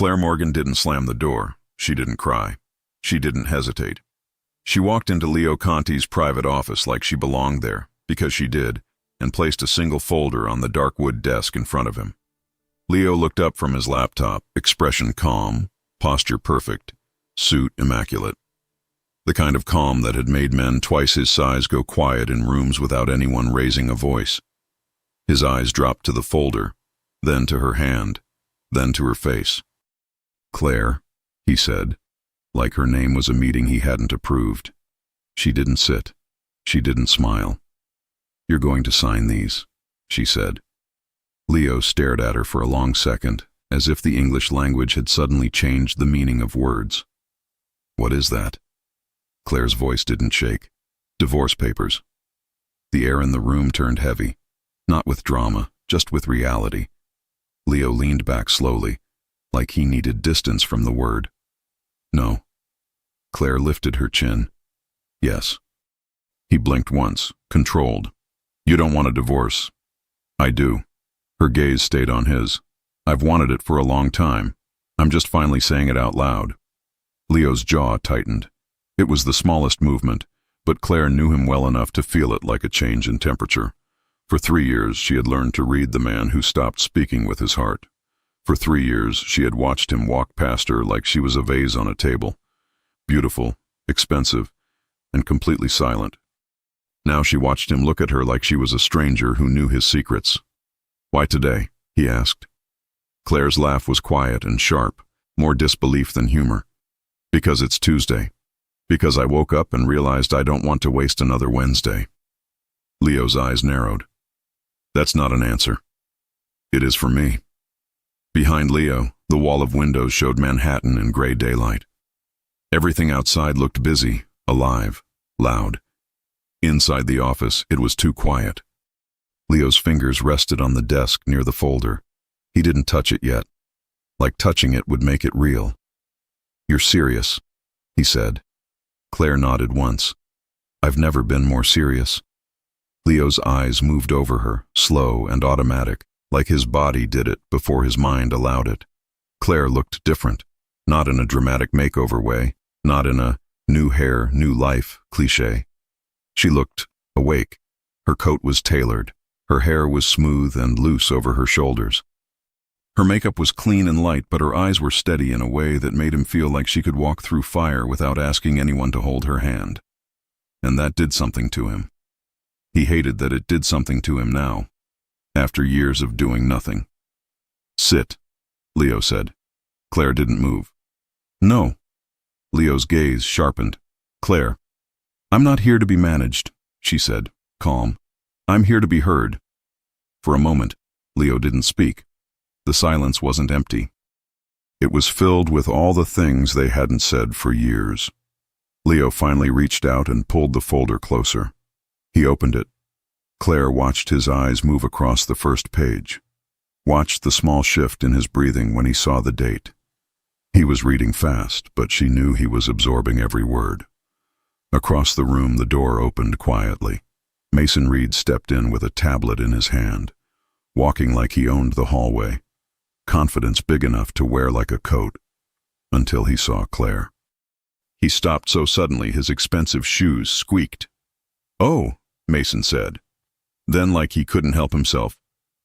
Claire Morgan didn't slam the door. She didn't cry. She didn't hesitate. She walked into Leo Conti's private office like she belonged there, because she did, and placed a single folder on the dark wood desk in front of him. Leo looked up from his laptop, expression calm, posture perfect, suit immaculate. The kind of calm that had made men twice his size go quiet in rooms without anyone raising a voice. His eyes dropped to the folder, then to her hand, then to her face. "Claire," he said, like her name was a meeting he hadn't approved. She didn't sit. She didn't smile. "You're going to sign these," she said. Leo stared at her for a long second, as if the English language had suddenly changed the meaning of words. "What is that?" Claire's voice didn't shake. "Divorce papers." The air in the room turned heavy, not with drama, just with reality. Leo leaned back slowly, like he needed distance from the word. "No." Claire lifted her chin. "Yes." He blinked once, controlled. "You don't want a divorce." "I do." Her gaze stayed on his. "I've wanted it for a long time. I'm just finally saying it out loud." Leo's jaw tightened. It was the smallest movement, but Claire knew him well enough to feel it like a change in temperature. For 3 years, she had learned to read the man who stopped speaking with his heart. For 3 years, she had watched him walk past her like she was a vase on a table. Beautiful, expensive, and completely silent. Now she watched him look at her like she was a stranger who knew his secrets. "Why today?" he asked. Claire's laugh was quiet and sharp, more disbelief than humor. "Because it's Tuesday. Because I woke up and realized I don't want to waste another Wednesday." Leo's eyes narrowed. "That's not an answer." "It is for me." Behind Leo, the wall of windows showed Manhattan in gray daylight. Everything outside looked busy, alive, loud. Inside the office, it was too quiet. Leo's fingers rested on the desk near the folder. He didn't touch it yet. Like touching it would make it real. "You're serious," he said. Claire nodded once. "I've never been more serious." Leo's eyes moved over her, slow and automatic, like his body did it before his mind allowed it. Claire looked different, not in a dramatic makeover way, not in a new hair, new life cliché. She looked awake. Her coat was tailored. Her hair was smooth and loose over her shoulders. Her makeup was clean and light, but her eyes were steady in a way that made him feel like she could walk through fire without asking anyone to hold her hand. And that did something to him. He hated that it did something to him now, after years of doing nothing. "Sit," Leo said. Claire didn't move. "No." Leo's gaze sharpened. "Claire, I'm not here to be managed," she said, calm. "I'm here to be heard." For a moment, Leo didn't speak. The silence wasn't empty. It was filled with all the things they hadn't said for years. Leo finally reached out and pulled the folder closer. He opened it. Claire watched his eyes move across the first page, watched the small shift in his breathing when he saw the date. He was reading fast, but she knew he was absorbing every word. Across the room, the door opened quietly. Mason Reed stepped in with a tablet in his hand, walking like he owned the hallway, confidence big enough to wear like a coat, until he saw Claire. He stopped so suddenly his expensive shoes squeaked. "Oh," Mason said. Then, like he couldn't help himself,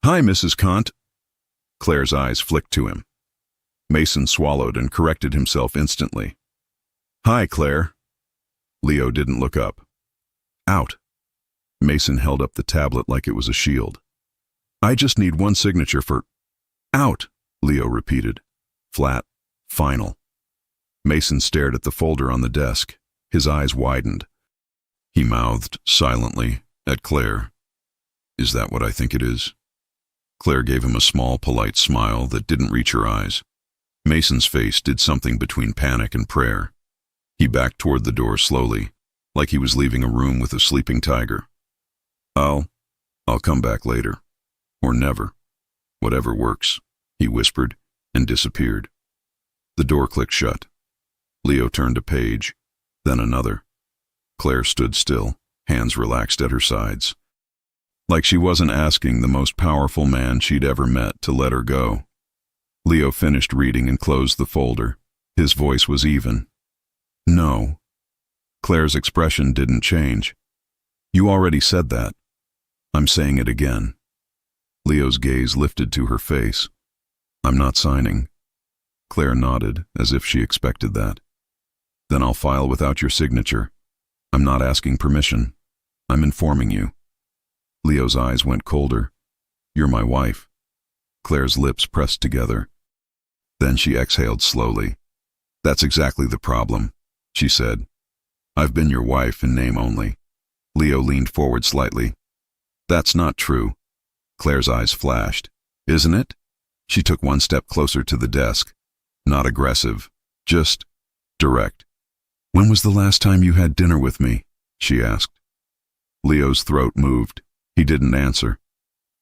"Hi, Mrs. Kant." Claire's eyes flicked to him. Mason swallowed and corrected himself instantly. "Hi, Claire." Leo didn't look up. "Out." Mason held up the tablet like it was a shield. "I just need one signature for—" "Out," Leo repeated. Flat, final. Mason stared at the folder on the desk. His eyes widened. He mouthed silently at Claire. "Is that what I think it is?" Claire gave him a small, polite smile that didn't reach her eyes. Mason's face did something between panic and prayer. He backed toward the door slowly, like he was leaving a room with a sleeping tiger. I'll come back later. Or never. Whatever works," he whispered, and disappeared. The door clicked shut. Leo turned a page, then another. Claire stood still, hands relaxed at her sides. Like she wasn't asking the most powerful man she'd ever met to let her go. Leo finished reading and closed the folder. His voice was even. No. Claire's expression didn't change. You already said that. I'm saying it again. Leo's gaze lifted to her face. I'm not signing. Claire nodded, as if she expected that. Then I'll file without your signature. I'm not asking permission. I'm informing you. Leo's eyes went colder. You're my wife. Claire's lips pressed together. Then she exhaled slowly. That's exactly the problem, she said. I've been your wife in name only. Leo leaned forward slightly. That's not true. Claire's eyes flashed. Isn't it? She took one step closer to the desk. Not aggressive, just direct. When was the last time you had dinner with me? She asked. Leo's throat moved. He didn't answer.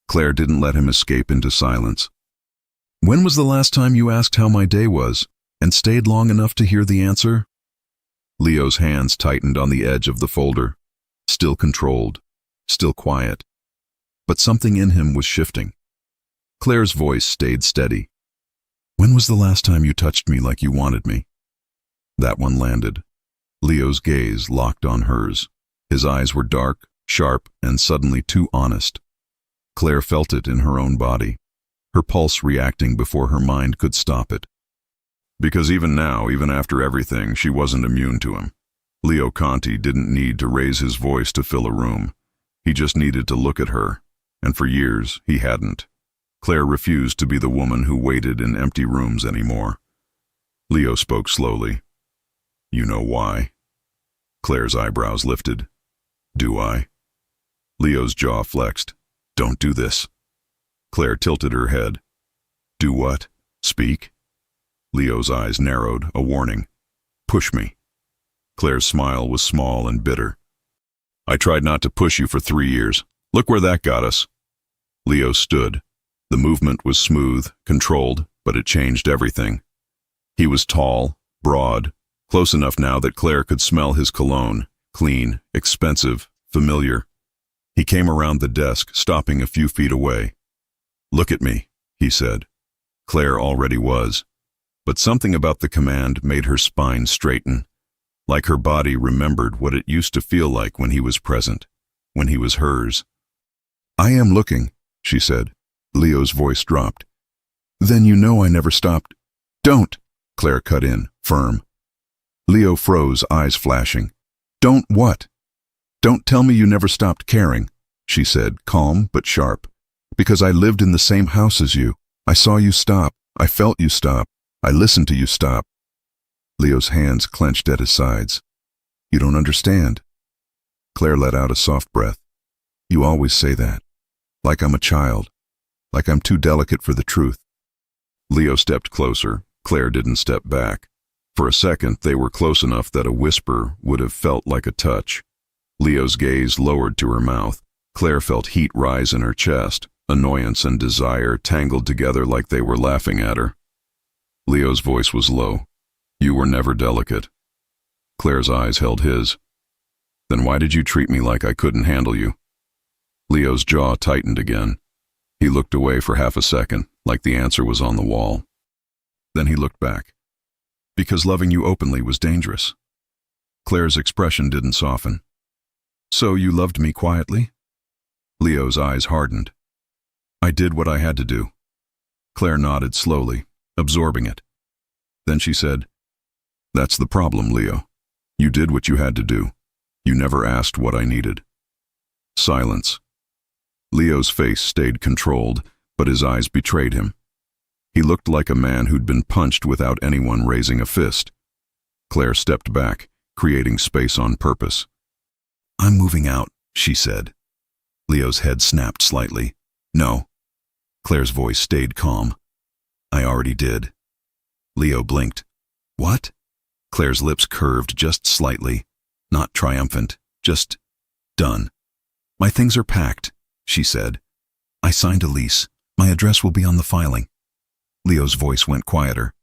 Claire didn't let him escape into silence. When was the last time you asked how my day was, and stayed long enough to hear the answer? Leo's hands tightened on the edge of the folder. Still controlled, still quiet. But something in him was shifting. Claire's voice stayed steady. When was the last time you touched me like you wanted me? That one landed. Leo's gaze locked on hers. His eyes were dark, sharp, and suddenly too honest. Claire felt it in her own body, her pulse reacting before her mind could stop it. Because even now, even after everything, she wasn't immune to him. Leo Conti didn't need to raise his voice to fill a room. He just needed to look at her, and for years he hadn't. Claire refused to be the woman who waited in empty rooms anymore. Leo spoke slowly. You know why? Claire's eyebrows lifted. Do I? Leo's jaw flexed. Don't do this. Claire tilted her head. Do what? Speak? Leo's eyes narrowed, a warning. Push me. Claire's smile was small and bitter. I tried not to push you for 3 years. Look where that got us. Leo stood. The movement was smooth, controlled, but it changed everything. He was tall, broad, close enough now that Claire could smell his cologne, clean, expensive, familiar. He came around the desk, stopping a few feet away. Look at me, he said. Claire already was. But something about the command made her spine straighten, like her body remembered what it used to feel like when he was present, when he was hers. I am looking, she said. Leo's voice dropped. Then you know I never stopped. Don't, Claire cut in, firm. Leo froze, eyes flashing. Don't what? Don't tell me you never stopped caring, she said, calm but sharp. Because I lived in the same house as you. I saw you stop. I felt you stop. I listened to you stop. Leo's hands clenched at his sides. You don't understand. Claire let out a soft breath. You always say that. Like I'm a child. Like I'm too delicate for the truth. Leo stepped closer. Claire didn't step back. For a second, they were close enough that a whisper would have felt like a touch. Leo's gaze lowered to her mouth. Claire felt heat rise in her chest. Annoyance and desire tangled together like they were laughing at her. Leo's voice was low. You were never delicate. Claire's eyes held his. Then why did you treat me like I couldn't handle you? Leo's jaw tightened again. He looked away for half a second, like the answer was on the wall. Then he looked back. Because loving you openly was dangerous. Claire's expression didn't soften. So you loved me quietly? Leo's eyes hardened. I did what I had to do. Claire nodded slowly, absorbing it. Then she said, That's the problem, Leo. You did what you had to do. You never asked what I needed. Silence. Leo's face stayed controlled, but his eyes betrayed him. He looked like a man who'd been punched without anyone raising a fist. Claire stepped back, creating space on purpose. I'm moving out, she said. Leo's head snapped slightly. No. Claire's voice stayed calm. I already did. Leo blinked. What? Claire's lips curved just slightly. Not triumphant, just done. My things are packed, she said. I signed a lease. My address will be on the filing. Leo's voice went quieter.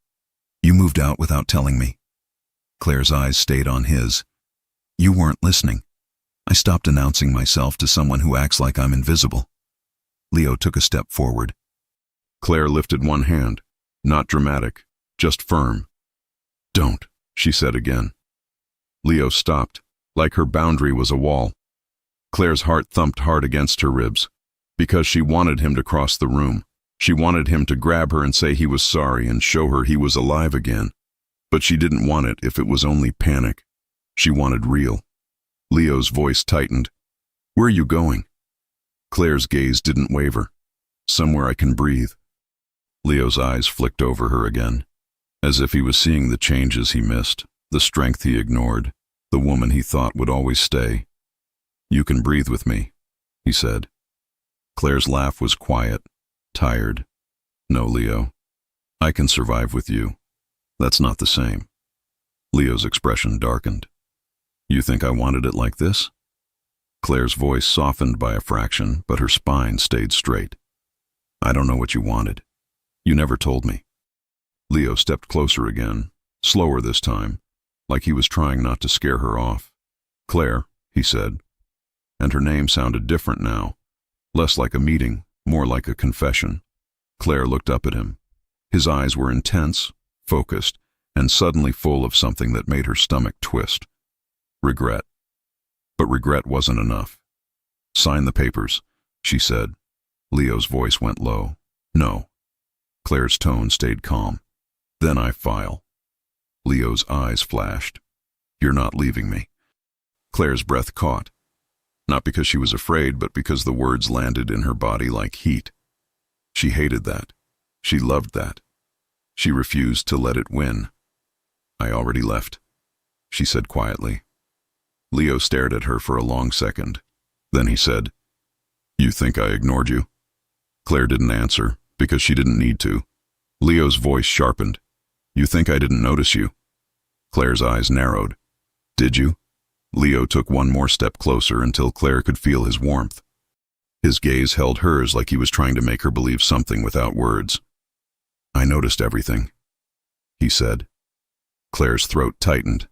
You moved out without telling me. Claire's eyes stayed on his. You weren't listening. I stopped announcing myself to someone who acts like I'm invisible. Leo took a step forward. Claire lifted one hand. Not dramatic, just firm. Don't, she said again. Leo stopped, like her boundary was a wall. Claire's heart thumped hard against her ribs, because she wanted him to cross the room. She wanted him to grab her and say he was sorry and show her he was alive again. But she didn't want it if it was only panic. She wanted real. Leo's voice tightened. Where are you going? Claire's gaze didn't waver. Somewhere I can breathe. Leo's eyes flicked over her again, as if he was seeing the changes he missed, the strength he ignored, the woman he thought would always stay. You can breathe with me, he said. Claire's laugh was quiet, tired. No, Leo. I can survive with you. That's not the same. Leo's expression darkened. You think I wanted it like this? Claire's voice softened by a fraction, but her spine stayed straight. I don't know what you wanted. You never told me. Leo stepped closer again, slower this time, like he was trying not to scare her off. Claire, he said. And her name sounded different now, less like a meeting, more like a confession. Claire looked up at him. His eyes were intense, focused, and suddenly full of something that made her stomach twist. Regret. But regret wasn't enough. Sign the papers, she said. Leo's voice went low. No. Claire's tone stayed calm. Then I file. Leo's eyes flashed. You're not leaving me. Claire's breath caught. Not because she was afraid, but because the words landed in her body like heat. She hated that. She loved that. She refused to let it win. I already left, she said quietly. Leo stared at her for a long second. Then he said, You think I ignored you? Claire didn't answer, because she didn't need to. Leo's voice sharpened. You think I didn't notice you? Claire's eyes narrowed. Did you? Leo took one more step closer until Claire could feel his warmth. His gaze held hers like he was trying to make her believe something without words. I noticed everything, he said. Claire's throat tightened.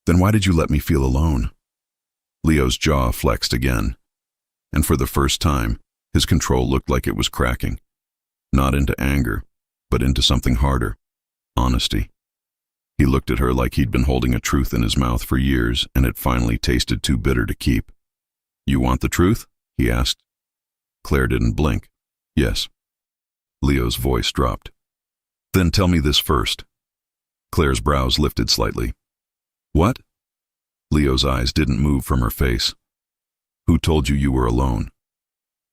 Then why did you let me feel alone? Leo's jaw flexed again, and for the first time, his control looked like it was cracking. Not into anger, but into something harder. Honesty. He looked at her like he'd been holding a truth in his mouth for years, and it finally tasted too bitter to keep. You want the truth? He asked. Claire didn't blink. Yes. Leo's voice dropped. Then tell me this first. Claire's brows lifted slightly. What? Leo's eyes didn't move from her face. Who told you were alone?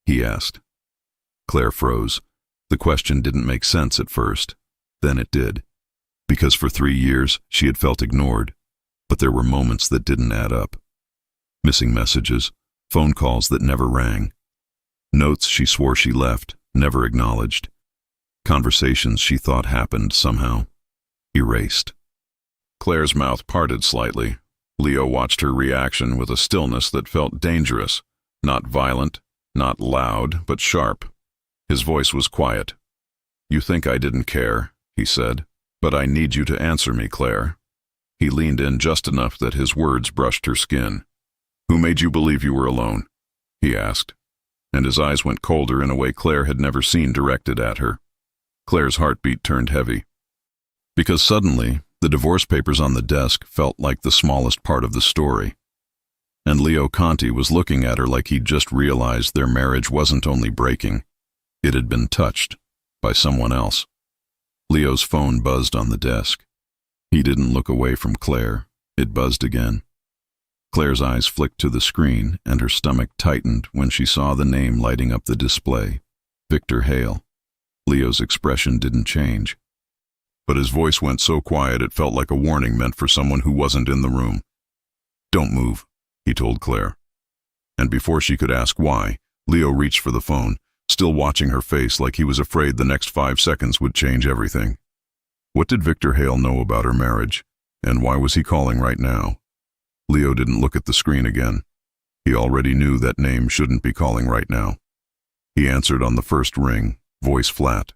He asked. Claire froze. The question didn't make sense at first. Then it did. Because for 3 years she had felt ignored, but there were moments that didn't add up. Missing messages, phone calls that never rang. Notes she swore she left, never acknowledged. Conversations she thought happened somehow. Erased. Claire's mouth parted slightly. Leo watched her reaction with a stillness that felt dangerous, not violent, not loud, but sharp. His voice was quiet. You think I didn't care, he said, but I need you to answer me, Claire. He leaned in just enough that his words brushed her skin. Who made you believe you were alone? He asked, and his eyes went colder in a way Claire had never seen directed at her. Claire's heartbeat turned heavy. Because suddenly, the divorce papers on the desk felt like the smallest part of the story. And Leo Conti was looking at her like he'd just realized their marriage wasn't only breaking, it had been touched by someone else. Leo's phone buzzed on the desk. He didn't look away from Claire. It buzzed again. Claire's eyes flicked to the screen, and her stomach tightened when she saw the name lighting up the display. Victor Hale. Leo's expression didn't change. But his voice went so quiet it felt like a warning meant for someone who wasn't in the room. Don't move, he told Claire. And before she could ask why, Leo reached for the phone, still watching her face like he was afraid the next 5 seconds would change everything. What did Victor Hale know about her marriage, and why was he calling right now? Leo didn't look at the screen again. He already knew that name shouldn't be calling right now. He answered on the first ring, voice flat.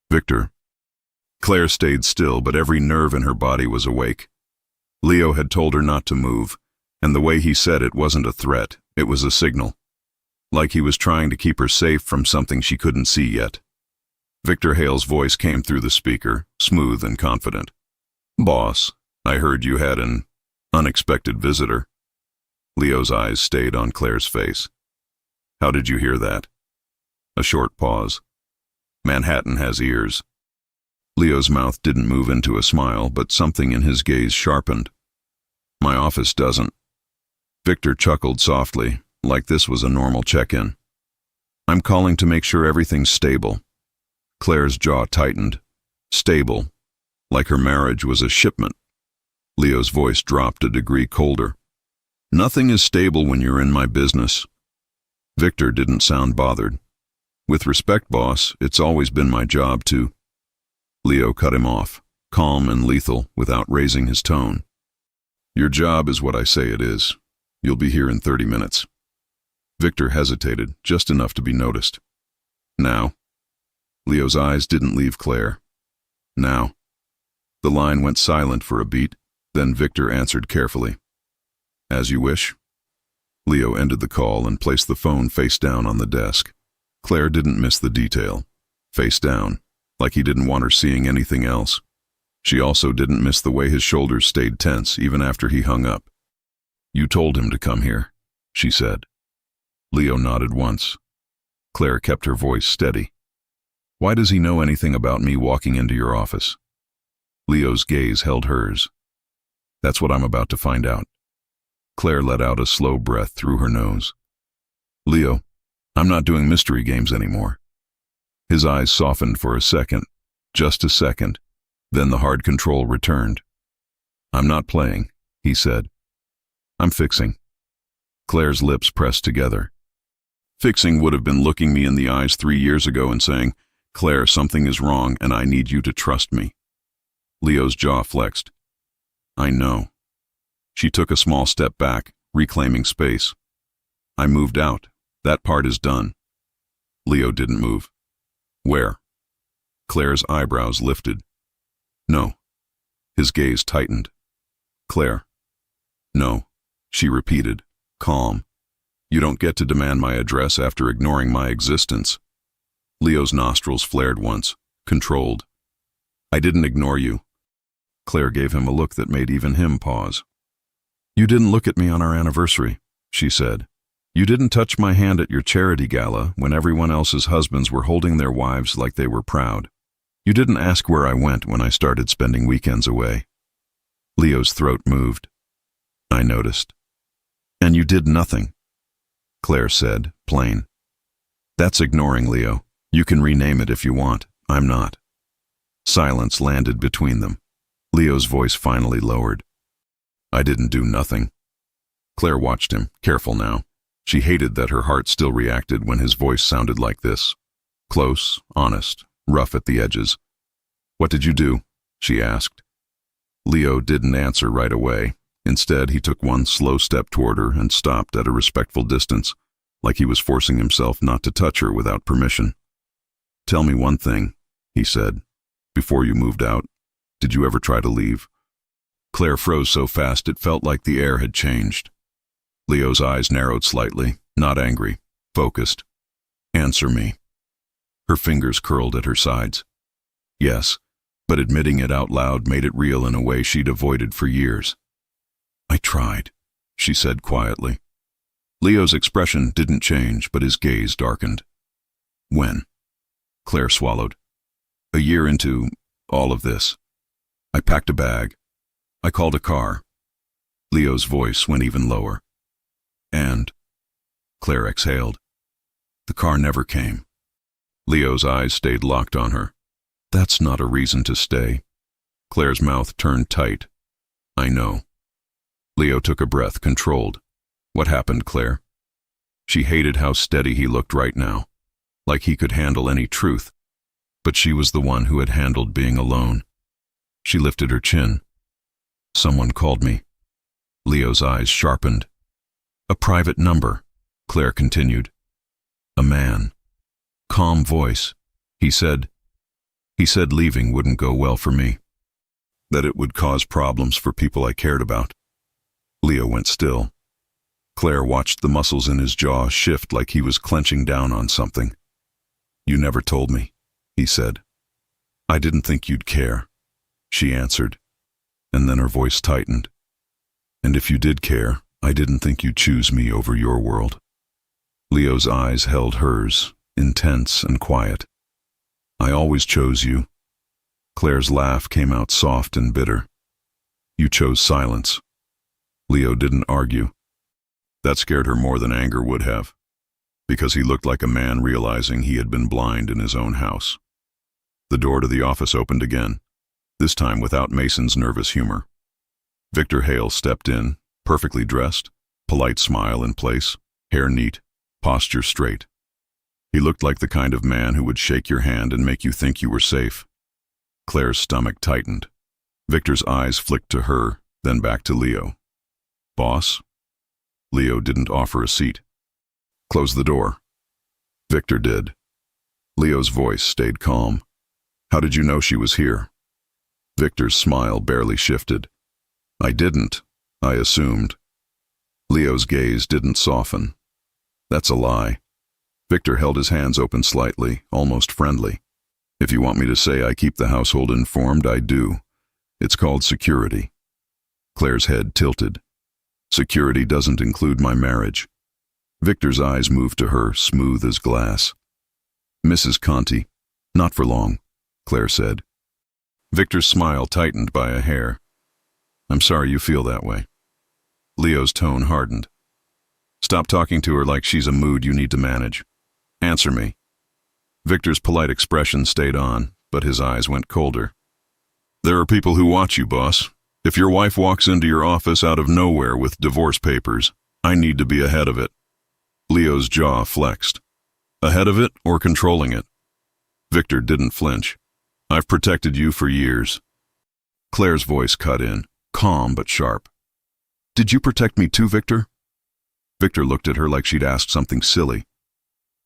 Victor. Claire stayed still, but every nerve in her body was awake. Leo had told her not to move, and the way he said it wasn't a threat, it was a signal. Like he was trying to keep her safe from something she couldn't see yet. Victor Hale's voice came through the speaker, smooth and confident. "Boss, I heard you had an unexpected visitor." Leo's eyes stayed on Claire's face. "How did you hear that?" A short pause. "Manhattan has ears." Leo's mouth didn't move into a smile, but something in his gaze sharpened. "My office doesn't." Victor chuckled softly, like this was a normal check-in. "I'm calling to make sure everything's stable." Claire's jaw tightened. Stable, like her marriage was a shipment. Leo's voice dropped a degree colder. "Nothing is stable when you're in my business." Victor didn't sound bothered. "With respect, boss, it's always been my job to—" Leo cut him off, calm and lethal, without raising his tone. "Your job is what I say it is. You'll be here in 30 minutes. Victor hesitated, just enough to be noticed. "Now?" Leo's eyes didn't leave Claire. "Now." The line went silent for a beat, then Victor answered carefully. "As you wish." Leo ended the call and placed the phone face down on the desk. Claire didn't miss the detail. Face down, like he didn't want her seeing anything else. She also didn't miss the way his shoulders stayed tense even after he hung up. "You told him to come here," she said. Leo nodded once. Claire kept her voice steady. "Why does he know anything about me walking into your office?" Leo's gaze held hers. "That's what I'm about to find out." Claire let out a slow breath through her nose. "Leo, I'm not doing mystery games anymore." His eyes softened for a second, just a second, then the hard control returned. "I'm not playing," he said. "I'm fixing." Claire's lips pressed together. Fixing would have been looking me in the eyes 3 years ago and saying, "Claire, something is wrong and I need you to trust me." Leo's jaw flexed. "I know." She took a small step back, reclaiming space. "I moved out. That part is done." Leo didn't move. "Where?" Claire's eyebrows lifted. "No." His gaze tightened. "Claire." "No," she repeated, calm. "You don't get to demand my address after ignoring my existence." Leo's nostrils flared once, controlled. "I didn't ignore you." Claire gave him a look that made even him pause. "You didn't look at me on our anniversary," she said. "You didn't touch my hand at your charity gala when everyone else's husbands were holding their wives like they were proud. You didn't ask where I went when I started spending weekends away." Leo's throat moved. "I noticed." "And you did nothing," Claire said, plain. "That's ignoring, Leo. You can rename it if you want. I'm not." Silence landed between them. Leo's voice finally lowered. "I didn't do nothing." Claire watched him, careful now. She hated that her heart still reacted when his voice sounded like this. Close, honest, rough at the edges. "What did you do?" she asked. Leo didn't answer right away. Instead, he took one slow step toward her and stopped at a respectful distance, like he was forcing himself not to touch her without permission. "Tell me one thing," he said. "Before you moved out, did you ever try to leave?" Claire froze so fast it felt like the air had changed. Leo's eyes narrowed slightly, not angry, focused. "Answer me." Her fingers curled at her sides. "Yes," but admitting it out loud made it real in a way she'd avoided for years. "I tried," she said quietly. Leo's expression didn't change, but his gaze darkened. "When?" Claire swallowed. "A year into all of this. I packed a bag. I called a car." Leo's voice went even lower. "And?" Claire exhaled. "The car never came." Leo's eyes stayed locked on her. "That's not a reason to stay." Claire's mouth turned tight. "I know." Leo took a breath, controlled. "What happened, Claire?" She hated how steady he looked right now, like he could handle any truth, but she was the one who had handled being alone. She lifted her chin. "Someone called me." Leo's eyes sharpened. "A private number," Claire continued. "A man. Calm voice. He said leaving wouldn't go well for me. That it would cause problems for people I cared about." Leo went still. Claire watched the muscles in his jaw shift like he was clenching down on something. "You never told me," he said. I didn't think you'd care, she answered, and then her voice tightened. And if you did care, I didn't think you'd choose me over your world. Leo's eyes held hers, intense and quiet. I always chose you. Claire's laugh came out soft and bitter. You chose silence. Leo didn't argue. That scared her more than anger would have, because he looked like a man realizing he had been blind in his own house. The door to the office opened again, this time without Mason's nervous humor. Victor Hale stepped in, perfectly dressed, polite smile in place, hair neat, posture straight. He looked like the kind of man who would shake your hand and make you think you were safe. Claire's stomach tightened. Victor's eyes flicked to her, then back to Leo. Boss? Leo didn't offer a seat. Close the door. Victor did. Leo's voice stayed calm. How did you know she was here? Victor's smile barely shifted. I didn't. I assumed. Leo's gaze didn't soften. That's a lie. Victor held his hands open slightly, almost friendly. If you want me to say I keep the household informed, I do. It's called security. Claire's head tilted. Security doesn't include my marriage. Victor's eyes moved to her, smooth as glass. Mrs. Conti, not for long, Claire said. Victor's smile tightened by a hair. I'm sorry you feel that way. Leo's tone hardened. Stop talking to her like she's a mood you need to manage. Answer me. Victor's polite expression stayed on, but his eyes went colder. There are people who watch you, boss. If your wife walks into your office out of nowhere with divorce papers, I need to be ahead of it. Leo's jaw flexed. Ahead of it or controlling it? Victor didn't flinch. I've protected you for years. Claire's voice cut in, calm but sharp. Did you protect me too, Victor? Victor looked at her like she'd asked something silly.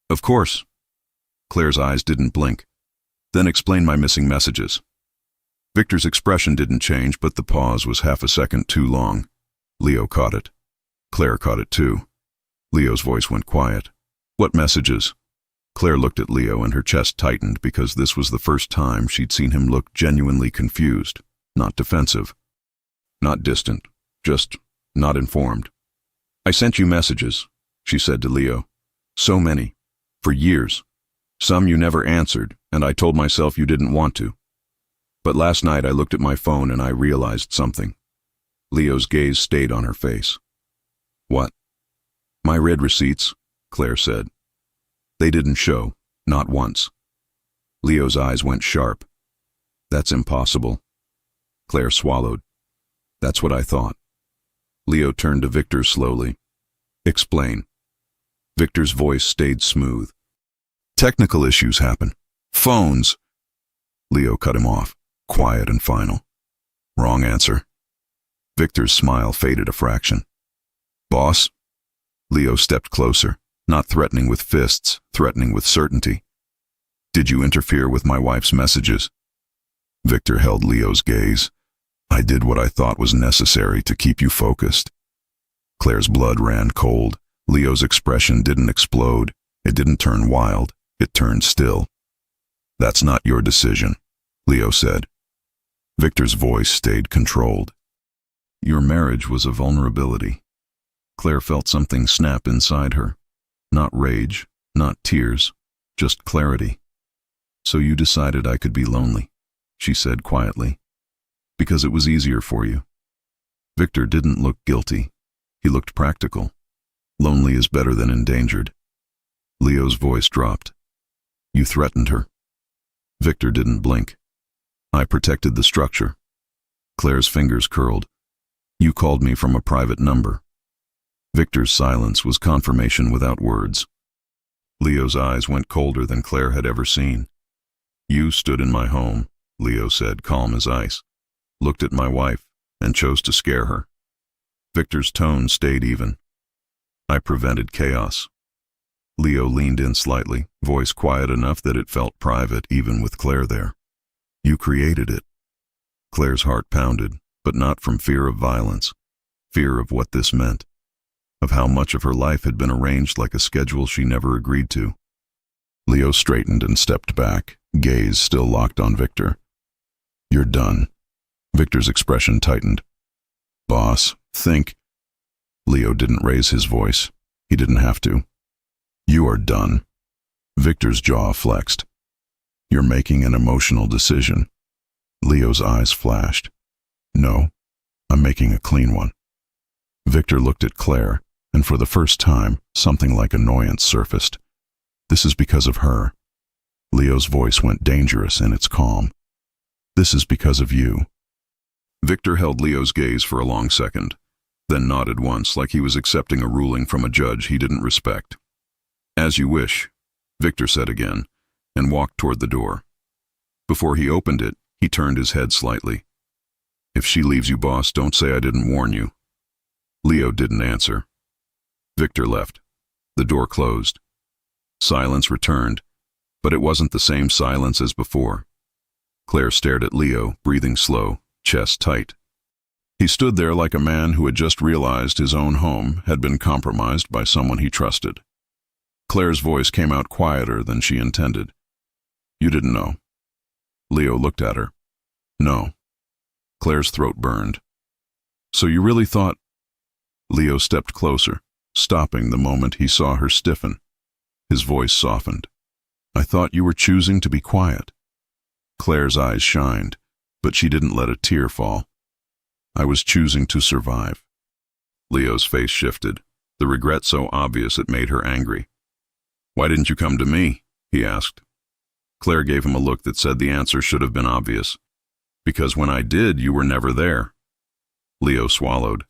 Of course. Claire's eyes didn't blink. Then explain my missing messages. Victor's expression didn't change, but the pause was half a second too long. Leo caught it. Claire caught it too. Leo's voice went quiet. What messages? Claire looked at Leo and her chest tightened because this was the first time she'd seen him look genuinely confused, not defensive. Not distant, just not informed. I sent you messages, she said to Leo. So many. For years. Some you never answered, and I told myself you didn't want to. But last night I looked at my phone and I realized something. Leo's gaze stayed on her face. What? My read receipts, Claire said. They didn't show, not once. Leo's eyes went sharp. That's impossible. Claire swallowed. That's what I thought. Leo turned to Victor slowly. Explain. Victor's voice stayed smooth. Technical issues happen. Phones. Leo cut him off, quiet and final. Wrong answer. Victor's smile faded a fraction. Boss? Leo stepped closer, not threatening with fists, threatening with certainty. Did you interfere with my wife's messages? Victor held Leo's gaze. I did what I thought was necessary to keep you focused. Claire's blood ran cold. Leo's expression didn't explode. It didn't turn wild. It turned still. That's not your decision, Leo said. Victor's voice stayed controlled. Your marriage was a vulnerability. Claire felt something snap inside her. Not rage, not tears, just clarity. So you decided I could be lonely, she said quietly. Because it was easier for you. Victor didn't look guilty. He looked practical. Lonely is better than endangered. Leo's voice dropped. You threatened her. Victor didn't blink. I protected the structure. Claire's fingers curled. You called me from a private number. Victor's silence was confirmation without words. Leo's eyes went colder than Claire had ever seen. You stood in my home, Leo said, calm as ice. Looked at my wife and chose to scare her. Victor's tone stayed even. I prevented chaos. Leo leaned in slightly, voice quiet enough that it felt private even with Claire there. You created it. Claire's heart pounded, but not from fear of violence. Fear of what this meant. Of how much of her life had been arranged like a schedule she never agreed to. Leo straightened and stepped back, gaze still locked on Victor. "You're done." Victor's expression tightened. "Boss, think." Leo didn't raise his voice. He didn't have to. "You are done." Victor's jaw flexed. "You're making an emotional decision." Leo's eyes flashed. "No, I'm making a clean one." Victor looked at Claire, and for the first time, something like annoyance surfaced. "This is because of her." Leo's voice went dangerous in its calm. "This is because of you." Victor held Leo's gaze for a long second, then nodded once like he was accepting a ruling from a judge he didn't respect. "As you wish," Victor said again, and walked toward the door. Before he opened it, he turned his head slightly. "If she leaves you, boss, don't say I didn't warn you." Leo didn't answer. Victor left. The door closed. Silence returned, but it wasn't the same silence as before. Claire stared at Leo, breathing slow, chest tight. He stood there like a man who had just realized his own home had been compromised by someone he trusted. Claire's voice came out quieter than she intended. "You didn't know." Leo looked at her. "No." Claire's throat burned. "So you really thought—" Leo stepped closer, stopping the moment he saw her stiffen. His voice softened. "I thought you were choosing to be quiet." Claire's eyes shined, but she didn't let a tear fall. "I was choosing to survive." Leo's face shifted, the regret so obvious it made her angry. "Why didn't you come to me?" he asked. Claire gave him a look that said the answer should have been obvious. "Because when I did, you were never there." Leo swallowed.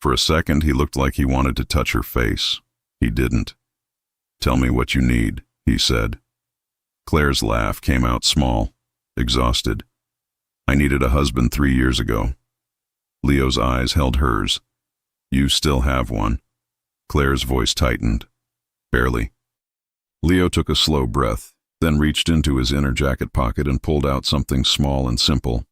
For a second, he looked like he wanted to touch her face. He didn't. "Tell me what you need," he said. Claire's laugh came out small, exhausted. "I needed a husband 3 years ago." Leo's eyes held hers. "You still have one." Claire's voice tightened. "Barely." Leo took a slow breath, then reached into his inner jacket pocket and pulled out something small and simple,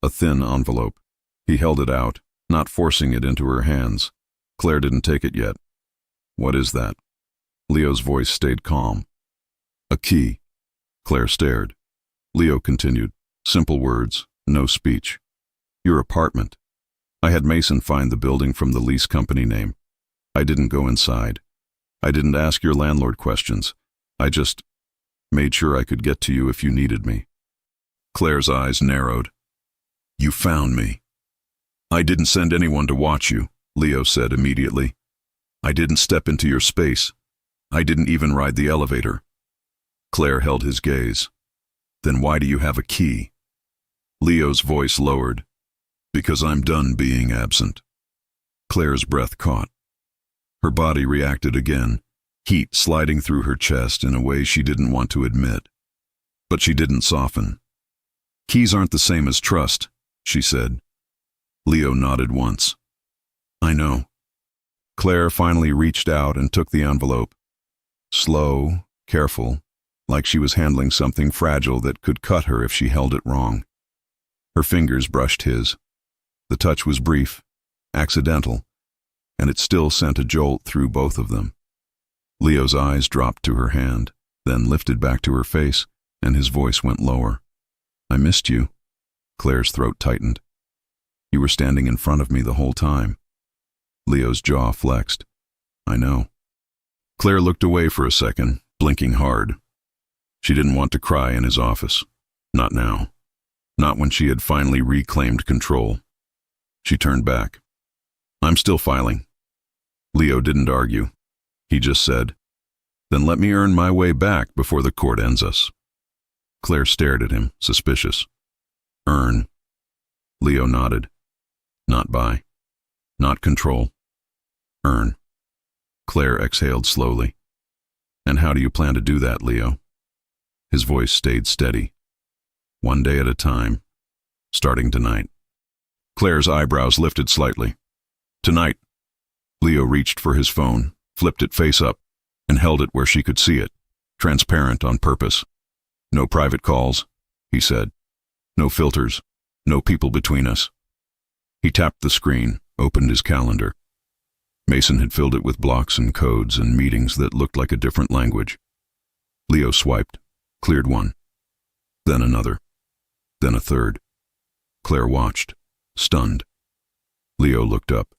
a thin envelope. He held it out, not forcing it into her hands. Claire didn't take it yet. "What is that?" Leo's voice stayed calm. "A key." Claire stared. Leo continued, simple words, no speech. "Your apartment. I had Mason find the building from the lease company name. I didn't go inside. I didn't ask your landlord questions. I just made sure I could get to you if you needed me." Claire's eyes narrowed. "You found me." "I didn't send anyone to watch you," Leo said immediately. "I didn't step into your space. I didn't even ride the elevator." Claire held his gaze. "Then why do you have a key?" Leo's voice lowered. "Because I'm done being absent." Claire's breath caught. Her body reacted again, heat sliding through her chest in a way she didn't want to admit. But she didn't soften. "Keys aren't the same as trust," she said. Leo nodded once. "I know." Claire finally reached out and took the envelope. Slow, careful, like she was handling something fragile that could cut her if she held it wrong. Her fingers brushed his. The touch was brief, accidental, and it still sent a jolt through both of them. Leo's eyes dropped to her hand, then lifted back to her face, and his voice went lower. "I missed you." Claire's throat tightened. "You were standing in front of me the whole time." Leo's jaw flexed. "I know." Claire looked away for a second, blinking hard. She didn't want to cry in his office. Not now. Not when she had finally reclaimed control. She turned back. "I'm still filing." Leo didn't argue. He just said, "Then let me earn my way back before the court ends us." Claire stared at him, suspicious. "Earn." Leo nodded. "Not buy. Not control. Earn." Claire exhaled slowly. "And how do you plan to do that, Leo?" His voice stayed steady. "One day at a time. Starting tonight." Claire's eyebrows lifted slightly. "Tonight." Leo reached for his phone, flipped it face up, and held it where she could see it, transparent on purpose. "No private calls," he said. "No filters. No people between us." He tapped the screen, opened his calendar. Mason had filled it with blocks and codes and meetings that looked like a different language. Leo swiped, cleared one, then another, then a third. Claire watched, stunned. Leo looked up.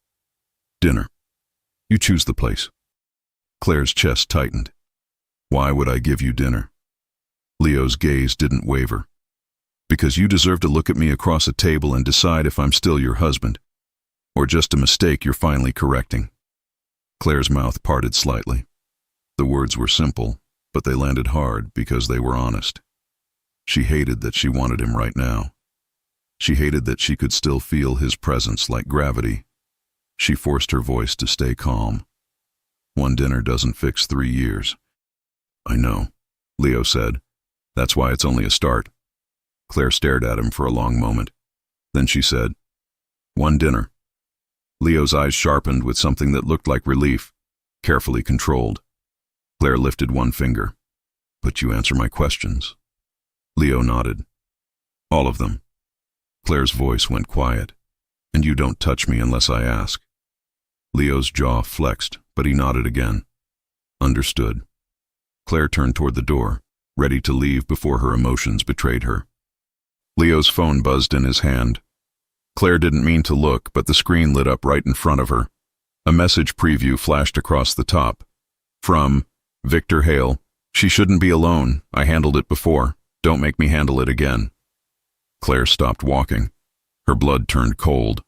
Dinner. You choose the place. Claire's chest tightened. Why would I give you dinner? Leo's gaze didn't waver. Because you deserve to look at me across a table and decide if I'm still your husband, or just a mistake you're finally correcting. Claire's mouth parted slightly. The words were simple, but they landed hard because they were honest. She hated that she wanted him right now. She hated that she could still feel his presence like gravity. She forced her voice to stay calm. One dinner doesn't fix 3 years. I know, Leo said. That's why it's only a start. Claire stared at him for a long moment. Then she said, one dinner. Leo's eyes sharpened with something that looked like relief, carefully controlled. Claire lifted one finger. But you answer my questions. Leo nodded. All of them. Claire's voice went quiet. And you don't touch me unless I ask. Leo's jaw flexed, but he nodded again. Understood. Claire turned toward the door, ready to leave before her emotions betrayed her. Leo's phone buzzed in his hand. Claire didn't mean to look, but the screen lit up right in front of her. A message preview flashed across the top. From Victor Hale. She shouldn't be alone. I handled it before. Don't make me handle it again. Claire stopped walking. Her blood turned cold.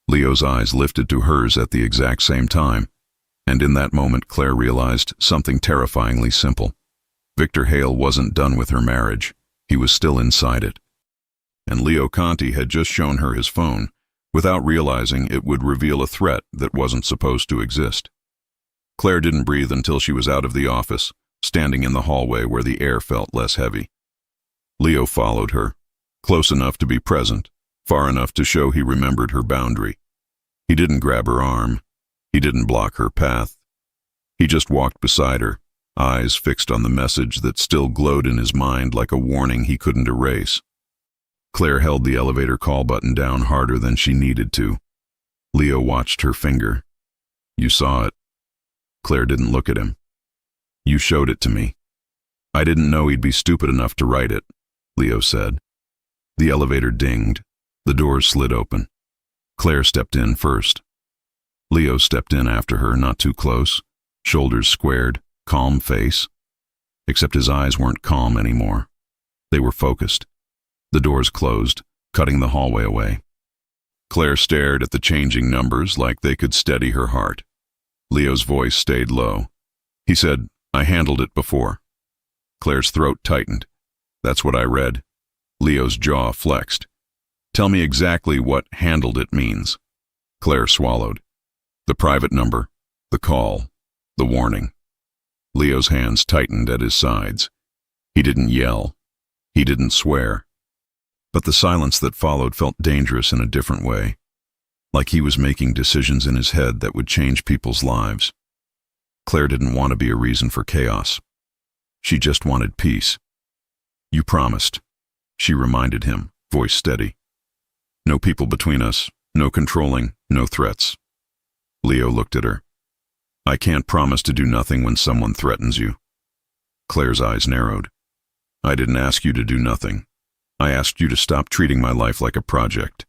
Leo's eyes lifted to hers at the exact same time, and in that moment Claire realized something terrifyingly simple. Victor Hale wasn't done with her marriage. He was still inside it. And Leo Conti had just shown her his phone, without realizing it would reveal a threat that wasn't supposed to exist. Claire didn't breathe until she was out of the office, standing in the hallway where the air felt less heavy. Leo followed her, close enough to be present, far enough to show he remembered her boundary. He didn't grab her arm. He didn't block her path. He just walked beside her, eyes fixed on the message that still glowed in his mind like a warning he couldn't erase. Claire held the elevator call button down harder than she needed to. Leo watched her finger. You saw it. Claire didn't look at him. You showed it to me. I didn't know he'd be stupid enough to write it, Leo said. The elevator dinged. The doors slid open. Claire stepped in first. Leo stepped in after her, not too close, shoulders squared, calm face. Except his eyes weren't calm anymore. They were focused. The doors closed, cutting the hallway away. Claire stared at the changing numbers like they could steady her heart. Leo's voice stayed low. He said, I handled it before. Claire's throat tightened. That's what I read. Leo's jaw flexed. Tell me exactly what handled it means. Claire swallowed. The private number, the call, the warning. Leo's hands tightened at his sides. He didn't yell. He didn't swear. But the silence that followed felt dangerous in a different way, like he was making decisions in his head that would change people's lives. Claire didn't want to be a reason for chaos. She just wanted peace. You promised, she reminded him, voice steady. No people between us, no controlling, no threats. Leo looked at her. I can't promise to do nothing when someone threatens you. Claire's eyes narrowed. I didn't ask you to do nothing. I asked you to stop treating my life like a project.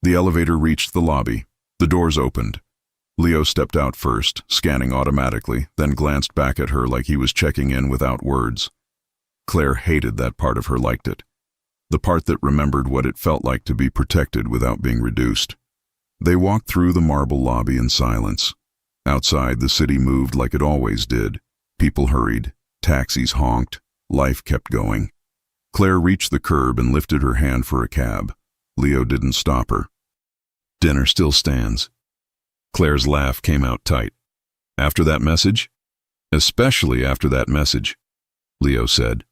The elevator reached the lobby. The doors opened. Leo stepped out first, scanning automatically, then glanced back at her like he was checking in without words. Claire hated that part of her, liked it. The part that remembered what it felt like to be protected without being reduced. They walked through the marble lobby in silence. Outside, the city moved like it always did. People hurried. Taxis honked. Life kept going. Claire reached the curb and lifted her hand for a cab. Leo didn't stop her. Dinner still stands. Claire's laugh came out tight. After that message? Especially after that message, Leo said.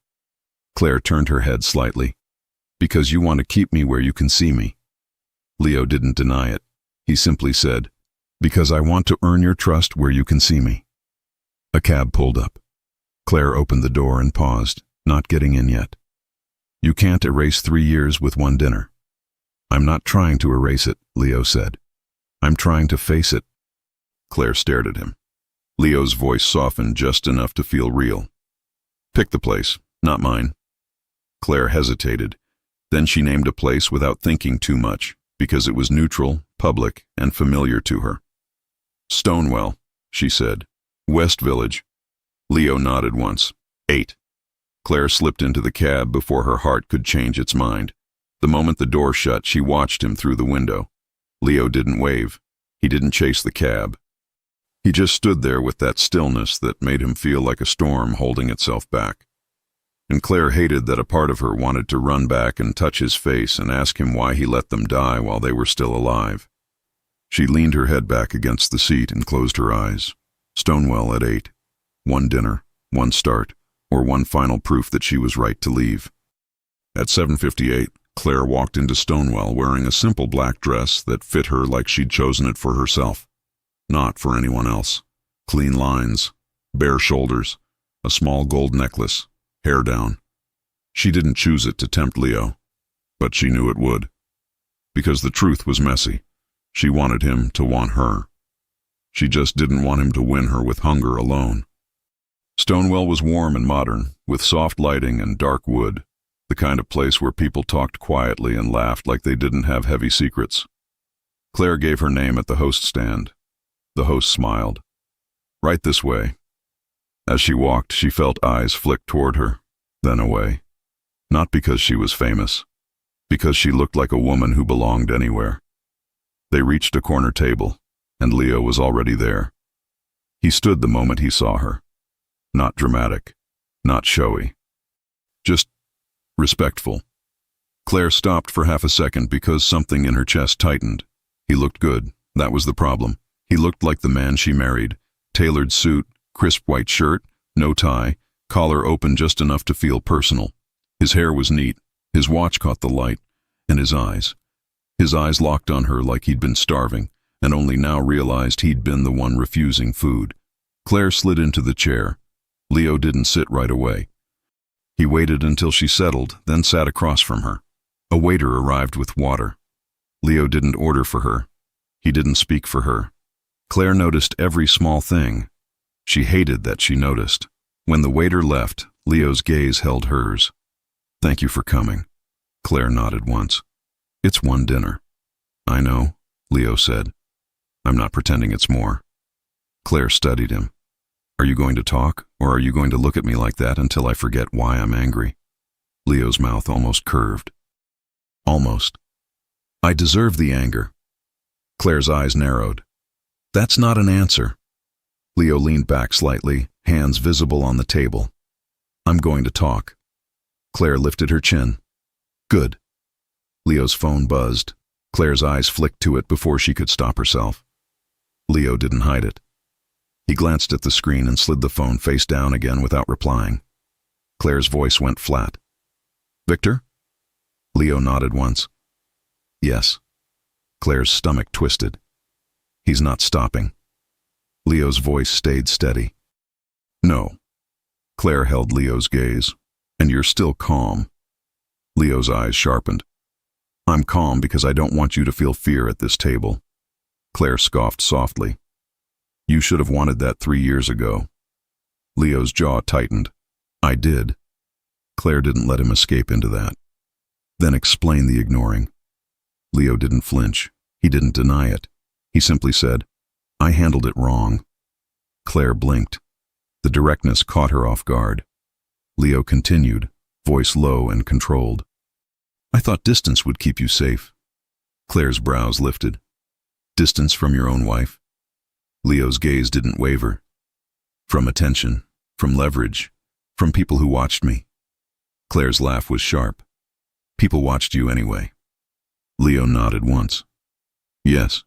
Claire turned her head slightly. Because you want to keep me where you can see me. Leo didn't deny it. He simply said, because I want to earn your trust where you can see me. A cab pulled up. Claire opened the door and paused, not getting in yet. You can't erase 3 years with one dinner. I'm not trying to erase it, Leo said. I'm trying to face it. Claire stared at him. Leo's voice softened just enough to feel real. Pick the place, not mine. Claire hesitated. Then she named a place without thinking too much, because it was neutral, public, and familiar to her. Stonewell, she said. West Village. Leo nodded once. 8. Claire slipped into the cab before her heart could change its mind. The moment the door shut, she watched him through the window. Leo didn't wave. He didn't chase the cab. He just stood there with that stillness that made him feel like a storm holding itself back. And Claire hated that a part of her wanted to run back and touch his face and ask him why he let them die while they were still alive. She leaned her head back against the seat and closed her eyes. Stonewell at 8. One dinner, one start, or one final proof that she was right to leave. At 7:58, Claire walked into Stonewell wearing a simple black dress that fit her like she'd chosen it for herself, not for anyone else. Clean lines, bare shoulders, a small gold necklace, hair down. She didn't choose it to tempt Leo, but she knew it would. Because the truth was messy. She wanted him to want her. She just didn't want him to win her with hunger alone. Stonewell was warm and modern, with soft lighting and dark wood, the kind of place where people talked quietly and laughed like they didn't have heavy secrets. Claire gave her name at the host stand. The host smiled. Right this way. As she walked, she felt eyes flick toward her, then away. Not because she was famous, because she looked like a woman who belonged anywhere. They reached a corner table, and Leo was already there. He stood the moment he saw her. Not dramatic, not showy. Just respectful. Claire stopped for half a second because something in her chest tightened. He looked good, that was the problem. He looked like the man she married. Tailored suit, crisp white shirt, no tie, collar open just enough to feel personal. His hair was neat, his watch caught the light, and his eyes. His eyes locked on her like he'd been starving, and only now realized he'd been the one refusing food. Claire slid into the chair. Leo didn't sit right away. He waited until she settled, then sat across from her. A waiter arrived with water. Leo didn't order for her. He didn't speak for her. Claire noticed every small thing. She hated that she noticed. When the waiter left, Leo's gaze held hers. Thank you for coming. Claire nodded once. It's one dinner. I know, Leo said. I'm not pretending it's more. Claire studied him. Are you going to talk, or are you going to look at me like that until I forget why I'm angry? Leo's mouth almost curved. Almost. I deserve the anger. Claire's eyes narrowed. That's not an answer. Leo leaned back slightly, hands visible on the table. I'm going to talk. Claire lifted her chin. Good. Leo's phone buzzed. Claire's eyes flicked to it before she could stop herself. Leo didn't hide it. He glanced at the screen and slid the phone face down again without replying. Claire's voice went flat. Victor? Leo nodded once. Yes. Claire's stomach twisted. He's not stopping. Leo's voice stayed steady. No. Claire held Leo's gaze. And you're still calm. Leo's eyes sharpened. I'm calm because I don't want you to feel fear at this table. Claire scoffed softly. You should have wanted that 3 years ago. Leo's jaw tightened. I did. Claire didn't let him escape into that. Then explain the ignoring. Leo didn't flinch. He didn't deny it. He simply said, I handled it wrong. Claire blinked. The directness caught her off guard. Leo continued, voice low and controlled. I thought distance would keep you safe. Claire's brows lifted. Distance from your own wife? Leo's gaze didn't waver. From attention, from leverage, from people who watched me. Claire's laugh was sharp. People watched you anyway. Leo nodded once. Yes.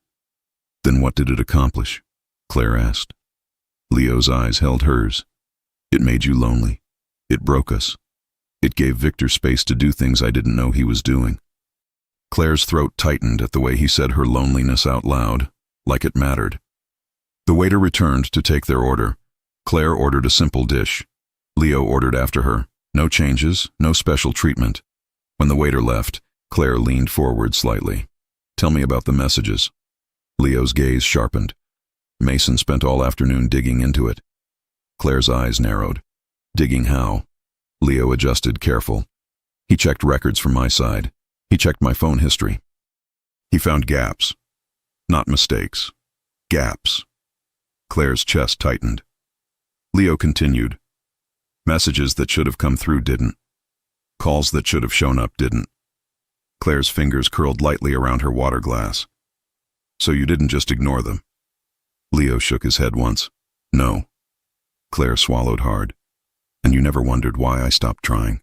Then what did it accomplish? Claire asked. Leo's eyes held hers. It made you lonely. It broke us. It gave Victor space to do things I didn't know he was doing. Claire's throat tightened at the way he said her loneliness out loud, like it mattered. The waiter returned to take their order. Claire ordered a simple dish. Leo ordered after her. No changes, no special treatment. When the waiter left, Claire leaned forward slightly. Tell me about the messages. Leo's gaze sharpened. Mason spent all afternoon digging into it. Claire's eyes narrowed. Digging how? Leo adjusted, careful. He checked records from my side. He checked my phone history. He found gaps. Not mistakes. Gaps. Claire's chest tightened. Leo continued. Messages that should have come through didn't. Calls that should have shown up didn't. Claire's fingers curled lightly around her water glass. So you didn't just ignore them? Leo shook his head once. No. Claire swallowed hard. And you never wondered why I stopped trying?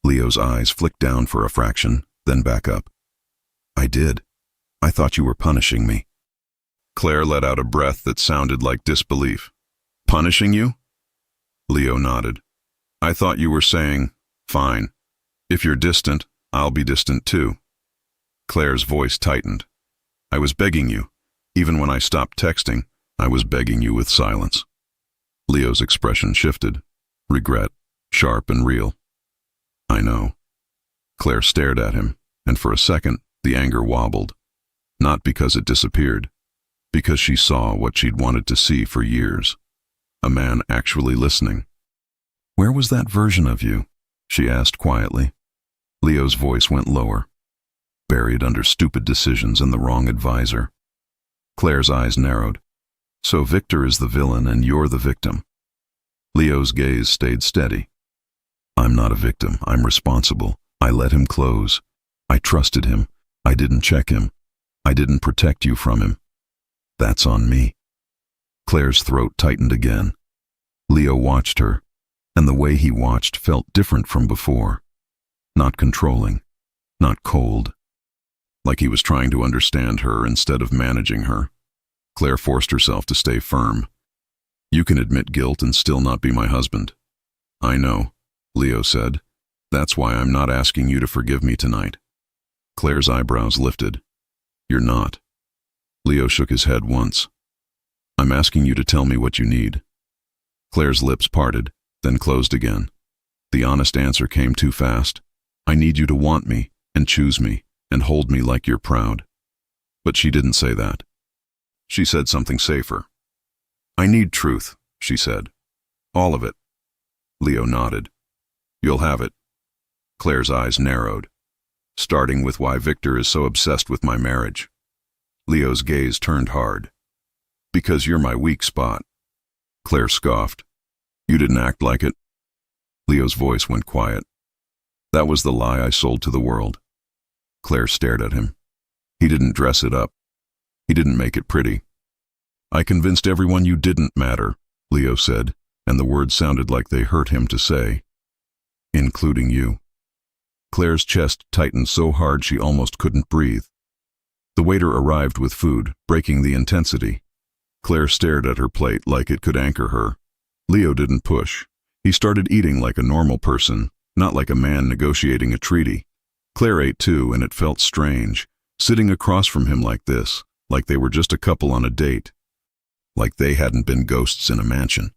Leo's eyes flicked down for a fraction, then back up. I did. I thought you were punishing me. Claire let out a breath that sounded like disbelief. Punishing you? Leo nodded. I thought you were saying, fine. If you're distant, I'll be distant too. Claire's voice tightened. I was begging you. Even when I stopped texting, I was begging you with silence. Leo's expression shifted. Regret, sharp and real. I know. Claire stared at him, and for a second, the anger wobbled. Not because it disappeared, because she saw what she'd wanted to see for years. A man actually listening. Where was that version of you? She asked quietly. Leo's voice went lower. Buried under stupid decisions and the wrong advisor. Claire's eyes narrowed. So Victor is the villain and you're the victim. Leo's gaze stayed steady. I'm not a victim. I'm responsible. I let him close. I trusted him. I didn't check him. I didn't protect you from him. That's on me. Claire's throat tightened again. Leo watched her, and the way he watched felt different from before. Not controlling, not cold. Like he was trying to understand her instead of managing her. Claire forced herself to stay firm. You can admit guilt and still not be my husband. I know, Leo said. That's why I'm not asking you to forgive me tonight. Claire's eyebrows lifted. You're not. Leo shook his head once. I'm asking you to tell me what you need. Claire's lips parted, then closed again. The honest answer came too fast. I need you to want me, and choose me, and hold me like you're proud. But she didn't say that. She said something safer. I need truth, she said. All of it. Leo nodded. You'll have it. Claire's eyes narrowed. Starting with why Victor is so obsessed with my marriage. Leo's gaze turned hard. Because you're my weak spot. Claire scoffed. You didn't act like it. Leo's voice went quiet. That was the lie I sold to the world. Claire stared at him. He didn't dress it up. He didn't make it pretty. I convinced everyone you didn't matter, Leo said, and the words sounded like they hurt him to say. Including you. Claire's chest tightened so hard she almost couldn't breathe. The waiter arrived with food, breaking the intensity. Claire stared at her plate like it could anchor her. Leo didn't push. He started eating like a normal person, not like a man negotiating a treaty. Claire ate too, and it felt strange, sitting across from him like this, like they were just a couple on a date. Like they hadn't been ghosts in a mansion.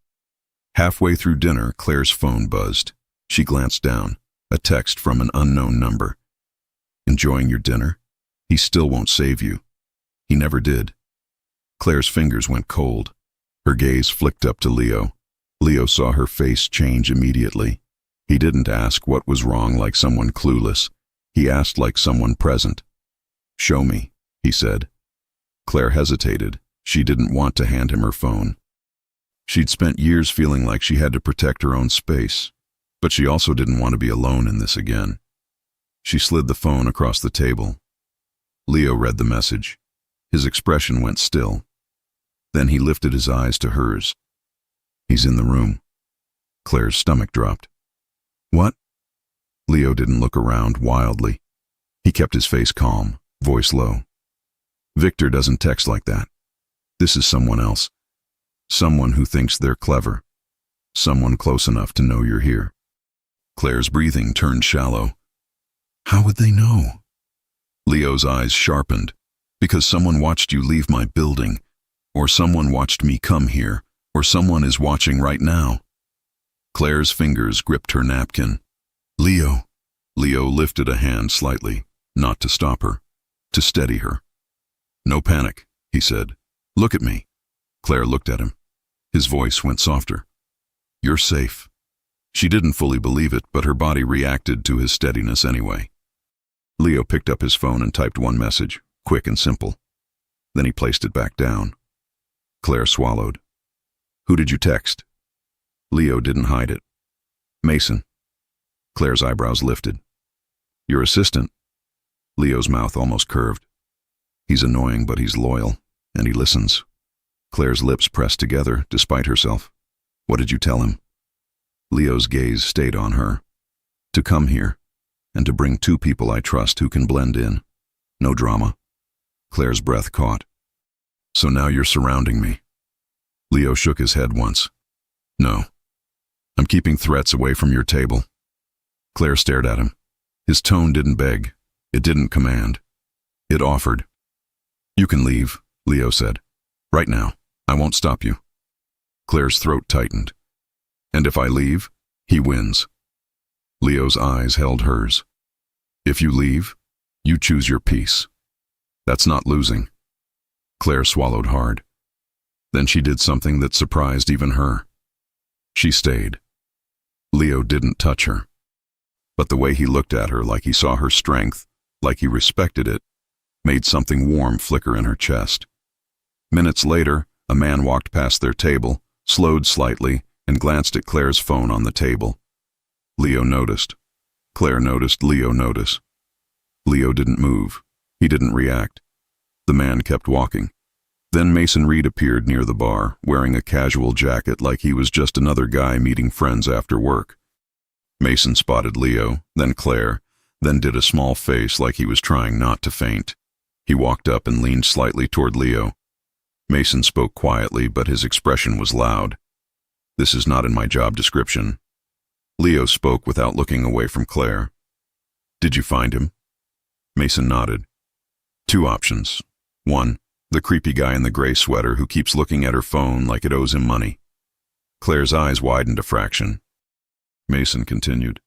Halfway through dinner, Claire's phone buzzed. She glanced down, a text from an unknown number. Enjoying your dinner? He still won't save you. He never did. Claire's fingers went cold. Her gaze flicked up to Leo. Leo saw her face change immediately. He didn't ask what was wrong like someone clueless. He asked like someone present. Show me, he said. Claire hesitated. She didn't want to hand him her phone. She'd spent years feeling like she had to protect her own space, but she also didn't want to be alone in this again. She slid the phone across the table. Leo read the message. His expression went still. Then he lifted his eyes to hers. He's in the room. Claire's stomach dropped. What? Leo didn't look around wildly. He kept his face calm, voice low. Victor doesn't text like that. This is someone else. Someone who thinks they're clever. Someone close enough to know you're here. Claire's breathing turned shallow. How would they know? Leo's eyes sharpened. Because someone watched you leave my building, or someone watched me come here, or someone is watching right now. Claire's fingers gripped her napkin. Leo. Leo lifted a hand slightly, not to stop her, to steady her. No panic, he said. Look at me. Claire looked at him. His voice went softer. You're safe. She didn't fully believe it, but her body reacted to his steadiness anyway. Leo picked up his phone and typed one message, quick and simple. Then he placed it back down. Claire swallowed. "Who did you text?" Leo didn't hide it. "Mason." Claire's eyebrows lifted. "Your assistant?" Leo's mouth almost curved. "He's annoying, but he's loyal, and he listens." Claire's lips pressed together, despite herself. "What did you tell him?" Leo's gaze stayed on her. "To come here, and to bring 2 people I trust who can blend in. No drama." Claire's breath caught. "So now you're surrounding me." Leo shook his head once. "No. I'm keeping threats away from your table." Claire stared at him. His tone didn't beg. It didn't command. It offered. "You can leave," Leo said. "Right now. I won't stop you." Claire's throat tightened. "And if I leave, he wins." Leo's eyes held hers. "If you leave, you choose your peace. That's not losing." Claire swallowed hard. Then she did something that surprised even her. She stayed. Leo didn't touch her. But the way he looked at her, like he saw her strength, like he respected it, made something warm flicker in her chest. Minutes later, a man walked past their table, slowed slightly, and glanced at Claire's phone on the table. Leo noticed. Claire noticed Leo notice. Leo didn't move. He didn't react. The man kept walking. Then Mason Reed appeared near the bar, wearing a casual jacket like he was just another guy meeting friends after work. Mason spotted Leo, then Claire, then did a small face like he was trying not to faint. He walked up and leaned slightly toward Leo. Mason spoke quietly, but his expression was loud. "This is not in my job description." Leo spoke without looking away from Claire. "Did you find him?" Mason nodded. "2 options. 1, the creepy guy in the gray sweater who keeps looking at her phone like it owes him money." Claire's eyes widened a fraction. Mason continued.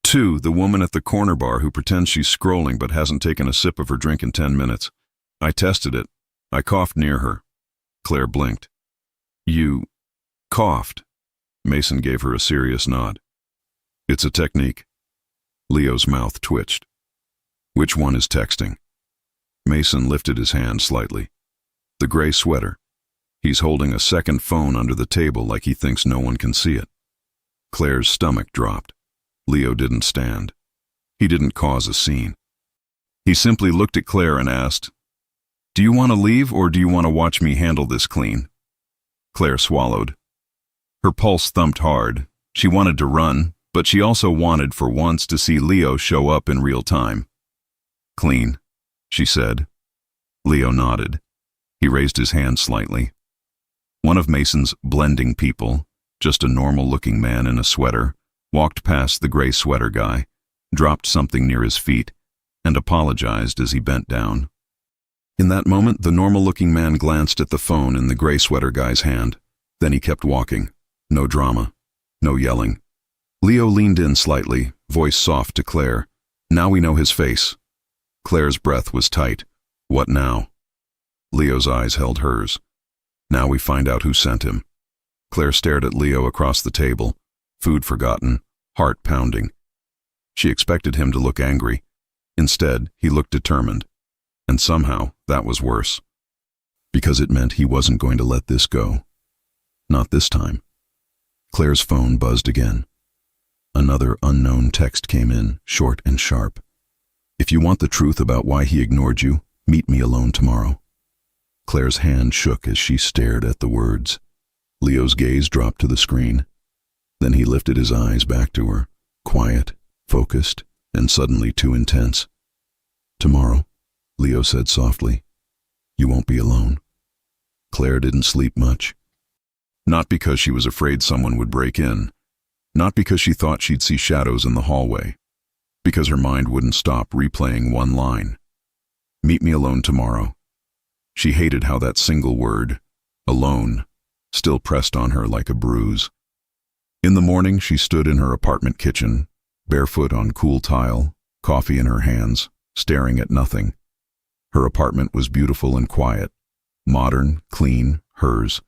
2, the woman at the corner bar who pretends she's scrolling but hasn't taken a sip of her drink in 10 minutes. I tested it. I coughed near her." Claire blinked. "You coughed?" Mason gave her a serious nod. "It's a technique." Leo's mouth twitched. "Which one is texting?" Mason lifted his hand slightly. "The gray sweater. He's holding a second phone under the table like he thinks no one can see it." Claire's stomach dropped. Leo didn't stand. He didn't cause a scene. He simply looked at Claire and asked, "Do you want to leave or do you want to watch me handle this clean?" Claire swallowed. Her pulse thumped hard. She wanted to run, but she also wanted for once to see Leo show up in real time. "Clean," she said. Leo nodded. He raised his hand slightly. One of Mason's blending people, just a normal-looking man in a sweater, walked past the gray sweater guy, dropped something near his feet, and apologized as he bent down. In that moment, the normal-looking man glanced at the phone in the gray sweater guy's hand. Then he kept walking. No drama. No yelling. Leo leaned in slightly, voice soft to Claire. "Now we know his face." Claire's breath was tight. "What now?" Leo's eyes held hers. "Now we find out who sent him." Claire stared at Leo across the table, food forgotten, heart pounding. She expected him to look angry. Instead, he looked determined. And somehow, that was worse. Because it meant he wasn't going to let this go. Not this time. Claire's phone buzzed again. Another unknown text came in, short and sharp. "If you want the truth about why he ignored you, meet me alone tomorrow." Claire's hand shook as she stared at the words. Leo's gaze dropped to the screen. Then he lifted his eyes back to her, quiet, focused, and suddenly too intense. "Tomorrow," Leo said softly. "You won't be alone." Claire didn't sleep much. Not because she was afraid someone would break in. Not because she thought she'd see shadows in the hallway. Because her mind wouldn't stop replaying one line. "Meet me alone tomorrow." She hated how that single word, alone, still pressed on her like a bruise. In the morning, she stood in her apartment kitchen, barefoot on cool tile, coffee in her hands, staring at nothing. Her apartment was beautiful and quiet, modern, clean, hers.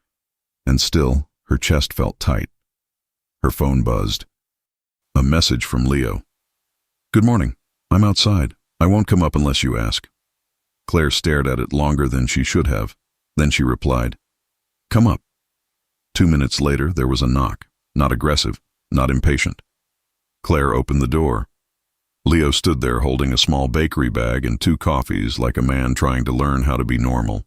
And still, her chest felt tight. Her phone buzzed. A message from Leo. Good morning. I'm outside. I won't come up unless you ask. Claire stared at it longer than she should have. Then she replied, Come up. 2 minutes later, there was a knock. Not aggressive, not impatient. Claire opened the door. Leo stood there holding a small bakery bag and 2 coffees like a man trying to learn how to be normal.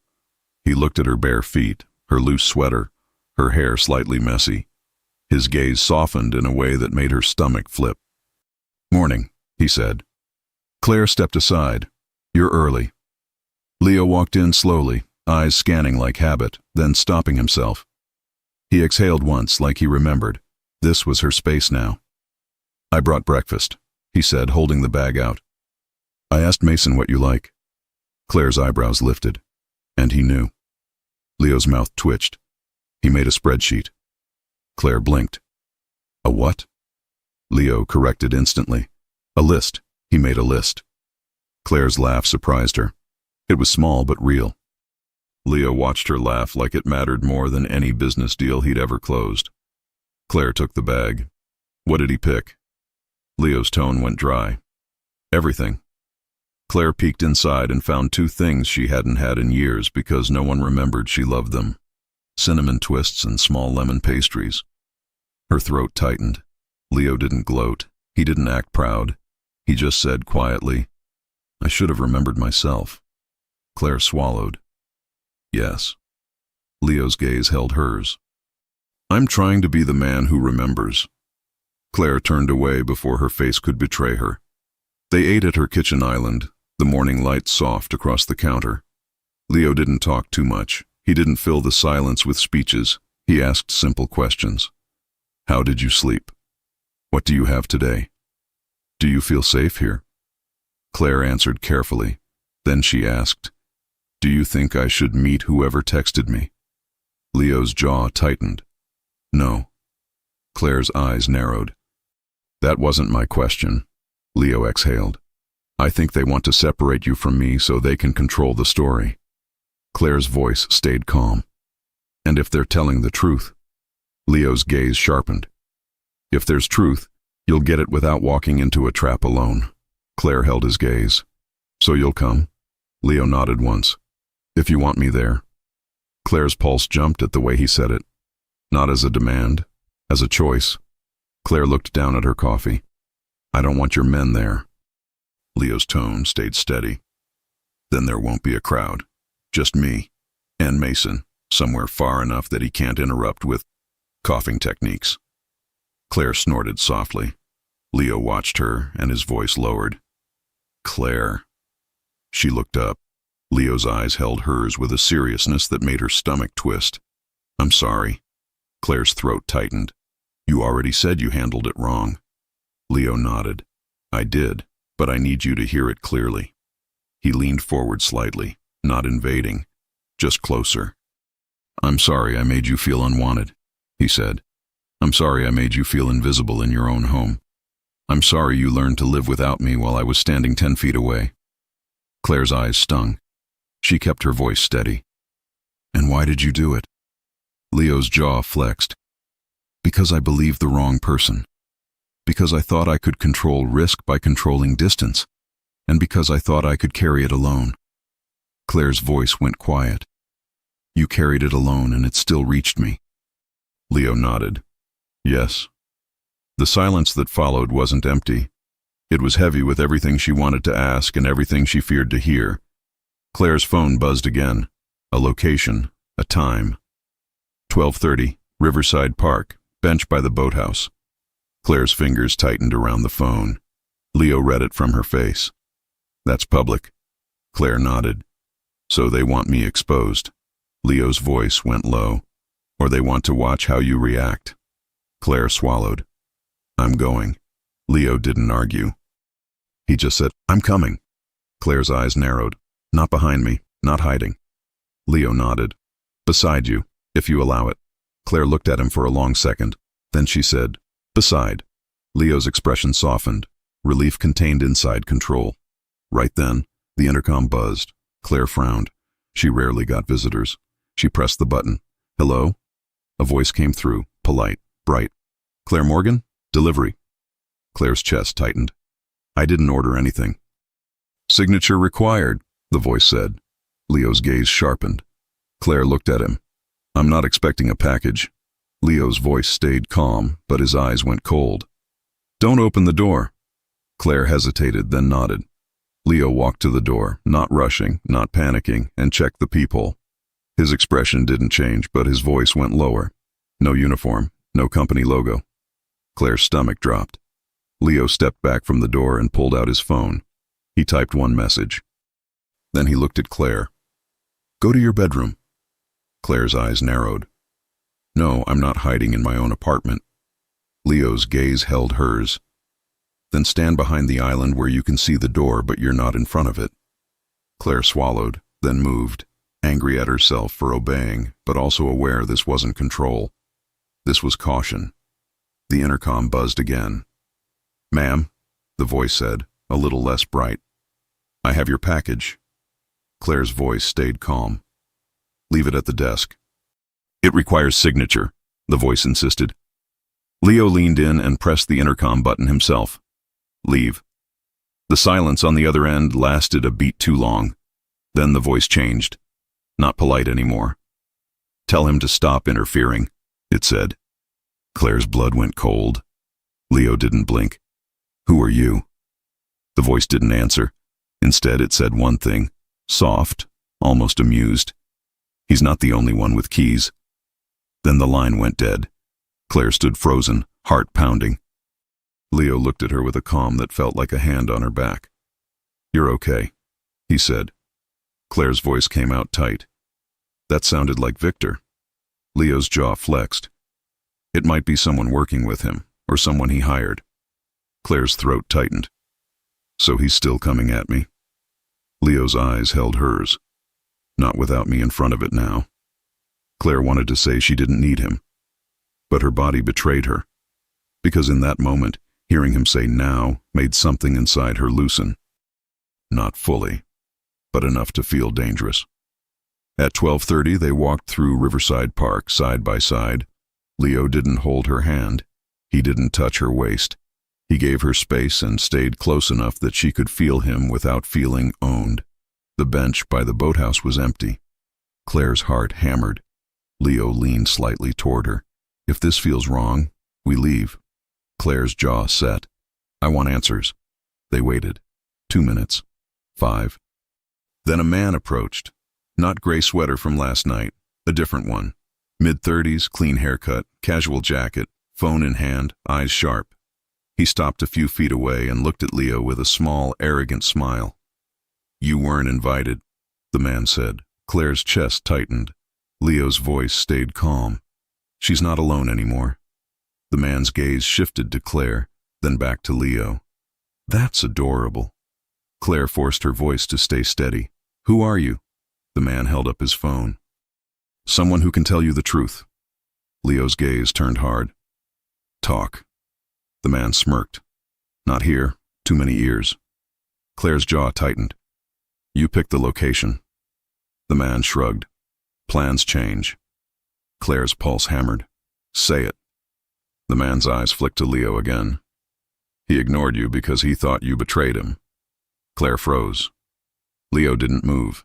He looked at her bare feet, her loose sweater, her hair slightly messy. His gaze softened in a way that made her stomach flip. Morning, he said. Claire stepped aside. You're early. Leo walked in slowly, eyes scanning like habit, then stopping himself. He exhaled once like he remembered. This was her space now. I brought breakfast, he said, holding the bag out. I asked Mason what you like. Claire's eyebrows lifted, and he knew. Leo's mouth twitched. He made a spreadsheet. Claire blinked. A what? Leo corrected instantly. A list. He made a list. Claire's laugh surprised her. It was small but real. Leo watched her laugh like it mattered more than any business deal he'd ever closed. Claire took the bag. What did he pick? Leo's tone went dry. Everything. Claire peeked inside and found 2 things she hadn't had in years because no one remembered she loved them. Cinnamon twists and small lemon pastries. Her throat tightened. Leo didn't gloat. He didn't act proud. He just said quietly, I should have remembered myself. Claire swallowed. Yes. Leo's gaze held hers. I'm trying to be the man who remembers. Claire turned away before her face could betray her. They ate at her kitchen island, the morning light soft across the counter. Leo didn't talk too much. He didn't fill the silence with speeches. He asked simple questions. How did you sleep? What do you have today? Do you feel safe here? Claire answered carefully. Then she asked, Do you think I should meet whoever texted me? Leo's jaw tightened. No. Claire's eyes narrowed. That wasn't my question. Leo exhaled. I think they want to separate you from me so they can control the story. Claire's voice stayed calm. And if they're telling the truth? Leo's gaze sharpened. If there's truth, you'll get it without walking into a trap alone. Claire held his gaze. So you'll come? Leo nodded once. If you want me there. Claire's pulse jumped at the way he said it. Not as a demand, as a choice. Claire looked down at her coffee. I don't want your men there. Leo's tone stayed steady. Then there won't be a crowd. Just me and Mason, somewhere far enough that he can't interrupt with coughing techniques. Claire snorted softly. Leo watched her, and his voice lowered. Claire. She looked up. Leo's eyes held hers with a seriousness that made her stomach twist. I'm sorry. Claire's throat tightened. You already said you handled it wrong. Leo nodded. I did, but I need you to hear it clearly. He leaned forward slightly, not invading, just closer. I'm sorry I made you feel unwanted, he said. I'm sorry I made you feel invisible in your own home. I'm sorry you learned to live without me while I was standing 10 feet away. Claire's eyes stung. She kept her voice steady. And why did you do it? Leo's jaw flexed. Because I believed the wrong person. Because I thought I could control risk by controlling distance. And because I thought I could carry it alone. Claire's voice went quiet. You carried it alone and it still reached me. Leo nodded. Yes. The silence that followed wasn't empty. It was heavy with everything she wanted to ask and everything she feared to hear. Claire's phone buzzed again. A location, a time. 12:30, Riverside Park, bench by the boathouse. Claire's fingers tightened around the phone. Leo read it from her face. That's public. Claire nodded. So they want me exposed. Leo's voice went low. Or they want to watch how you react. Claire swallowed. I'm going. Leo didn't argue. He just said, I'm coming. Claire's eyes narrowed. Not behind me, not hiding. Leo nodded. Beside you, if you allow it. Claire looked at him for a long second. Then she said, beside. Leo's expression softened. Relief contained inside control. Right then, the intercom buzzed. Claire frowned. She rarely got visitors. She pressed the button. Hello? A voice came through, polite, bright. Claire Morgan? Delivery. Claire's chest tightened. I didn't order anything. Signature required, the voice said. Leo's gaze sharpened. Claire looked at him. I'm not expecting a package. Leo's voice stayed calm, but his eyes went cold. Don't open the door. Claire hesitated, then nodded. Leo walked to the door, not rushing, not panicking, and checked the peephole. His expression didn't change, but his voice went lower. No uniform, no company logo. Claire's stomach dropped. Leo stepped back from the door and pulled out his phone. He typed one message. Then he looked at Claire. Go to your bedroom. Claire's eyes narrowed. No, I'm not hiding in my own apartment. Leo's gaze held hers. Then stand behind the island where you can see the door, but you're not in front of it. Claire swallowed, then moved, angry at herself for obeying, but also aware this wasn't control. This was caution. The intercom buzzed again. Ma'am, the voice said, a little less bright. I have your package. Claire's voice stayed calm. Leave it at the desk. It requires signature, the voice insisted. Leo leaned in and pressed the intercom button himself. Leave. The silence on the other end lasted a beat too long. Then the voice changed. Not polite anymore. Tell him to stop interfering, it said. Claire's blood went cold. Leo didn't blink. Who are you? The voice didn't answer. Instead, it said one thing, soft, almost amused. He's not the only one with keys. Then the line went dead. Claire stood frozen, heart pounding. Leo looked at her with a calm that felt like a hand on her back. You're okay, he said. Claire's voice came out tight. That sounded like Victor. Leo's jaw flexed. It might be someone working with him, or someone he hired. Claire's throat tightened. So he's still coming at me? Leo's eyes held hers. Not without me in front of it now. Claire wanted to say she didn't need him. But her body betrayed her. Because in that moment, hearing him say now made something inside her loosen. Not fully, but enough to feel dangerous. At 12:30, they walked through Riverside Park side by side. Leo didn't hold her hand. He didn't touch her waist. He gave her space and stayed close enough that she could feel him without feeling owned. The bench by the boathouse was empty. Claire's heart hammered. Leo leaned slightly toward her. If this feels wrong, we leave. Claire's jaw set. I want answers. They waited. 2 minutes. 5. Then a man approached. Not gray sweater from last night. A different one. Mid-30s, clean haircut, casual jacket, phone in hand, eyes sharp. He stopped a few feet away and looked at Leo with a small, arrogant smile. You weren't invited, the man said. Claire's chest tightened. Leo's voice stayed calm. She's not alone anymore. The man's gaze shifted to Claire, then back to Leo. That's adorable. Claire forced her voice to stay steady. Who are you? The man held up his phone. Someone who can tell you the truth. Leo's gaze turned hard. Talk. The man smirked. Not here. Too many ears. Claire's jaw tightened. You picked the location. The man shrugged. Plans change. Claire's pulse hammered. Say it. The man's eyes flicked to Leo again. He ignored you because he thought you betrayed him. Claire froze. Leo didn't move.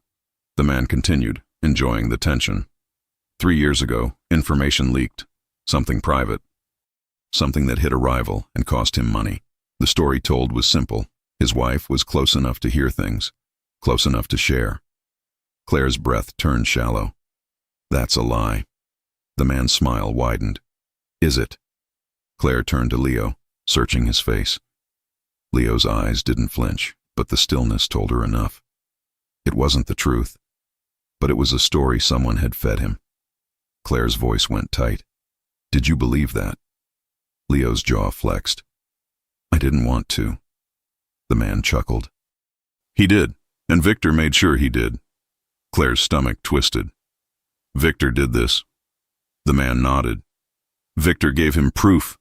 The man continued, enjoying the tension. 3 years ago, information leaked. Something private. Something that hit a rival and cost him money. The story told was simple. His wife was close enough to hear things. Close enough to share. Claire's breath turned shallow. That's a lie. The man's smile widened. Is it? Claire turned to Leo, searching his face. Leo's eyes didn't flinch, but the stillness told her enough. It wasn't the truth, but it was a story someone had fed him. Claire's voice went tight. Did you believe that? Leo's jaw flexed. I didn't want to. The man chuckled. He did, and Victor made sure he did. Claire's stomach twisted. Victor did this. The man nodded. Victor gave him proof.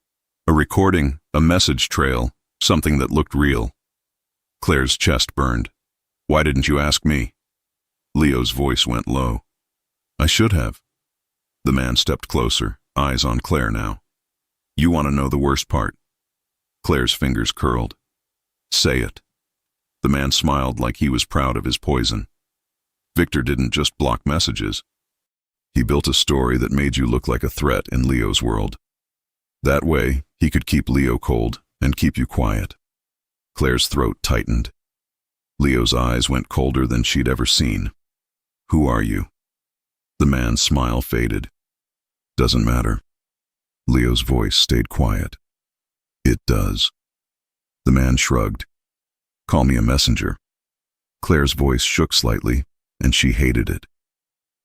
A recording, a message trail, something that looked real. Claire's chest burned. Why didn't you ask me? Leo's voice went low. I should have. The man stepped closer, eyes on Claire now. You want to know the worst part? Claire's fingers curled. Say it. The man smiled like he was proud of his poison. Victor didn't just block messages. He built a story that made you look like a threat in Leo's world. That way, he could keep Leo cold and keep you quiet. Claire's throat tightened. Leo's eyes went colder than she'd ever seen. Who are you? The man's smile faded. Doesn't matter. Leo's voice stayed quiet. It does. The man shrugged. Call me a messenger. Claire's voice shook slightly, and she hated it.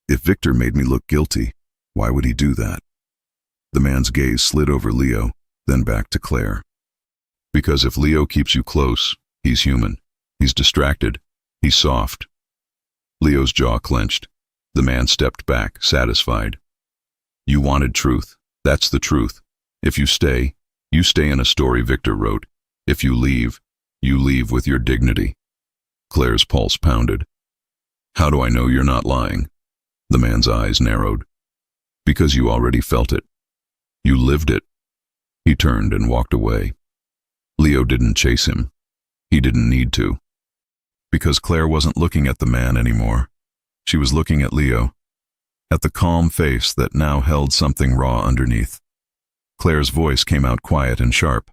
If Victor made me look guilty, why would he do that? The man's gaze slid over Leo, then back to Claire. Because if Leo keeps you close, he's human. He's distracted. He's soft. Leo's jaw clenched. The man stepped back, satisfied. You wanted truth. That's the truth. If you stay in a story Victor wrote. If you leave with your dignity. Claire's pulse pounded. How do I know you're not lying? The man's eyes narrowed. Because you already felt it. You lived it. He turned and walked away. Leo didn't chase him. He didn't need to. Because Claire wasn't looking at the man anymore. She was looking at Leo. At the calm face that now held something raw underneath. Claire's voice came out quiet and sharp.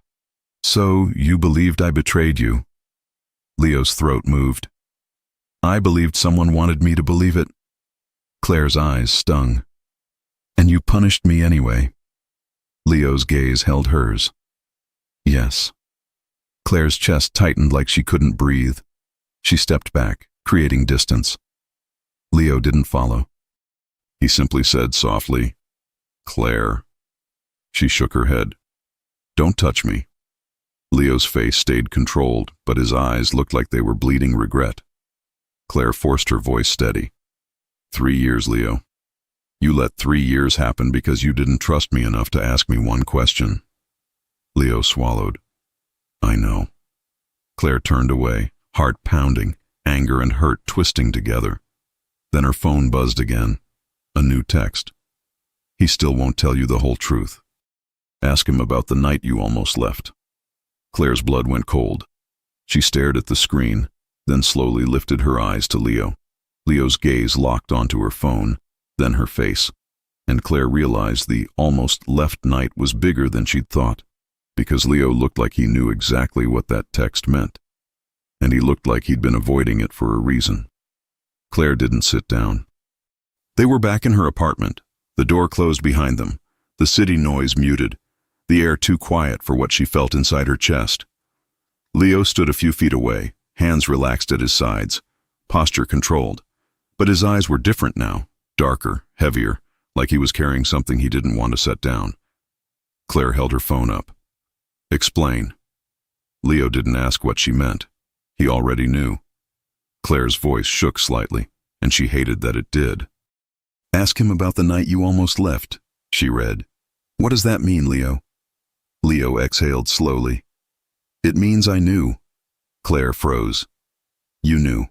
So, you believed I betrayed you? Leo's throat moved. I believed someone wanted me to believe it. Claire's eyes stung. And you punished me anyway. Leo's gaze held hers. Yes. Claire's chest tightened like she couldn't breathe. She stepped back, creating distance. Leo didn't follow. He simply said softly, Claire. She shook her head. Don't touch me. Leo's face stayed controlled, but his eyes looked like they were bleeding regret. Claire forced her voice steady. 3 years, Leo. You let 3 years happen because you didn't trust me enough to ask me one question. Leo swallowed. I know. Claire turned away, heart pounding, anger and hurt twisting together. Then her phone buzzed again. A new text. He still won't tell you the whole truth. Ask him about the night you almost left. Claire's blood went cold. She stared at the screen, then slowly lifted her eyes to Leo. Leo's gaze locked onto her phone, then her face, and Claire realized the almost left night was bigger than she'd thought, because Leo looked like he knew exactly what that text meant, and he looked like he'd been avoiding it for a reason. Claire didn't sit down. They were back in her apartment, the door closed behind them, the city noise muted, the air too quiet for what she felt inside her chest. Leo stood a few feet away, hands relaxed at his sides, posture controlled, but his eyes were different now, darker, heavier, like he was carrying something he didn't want to set down. Claire held her phone up. Explain. Leo didn't ask what she meant. He already knew. Claire's voice shook slightly, and she hated that it did. Ask him about the night you almost left, she read. What does that mean, Leo? Leo exhaled slowly. It means I knew. Claire froze. You knew.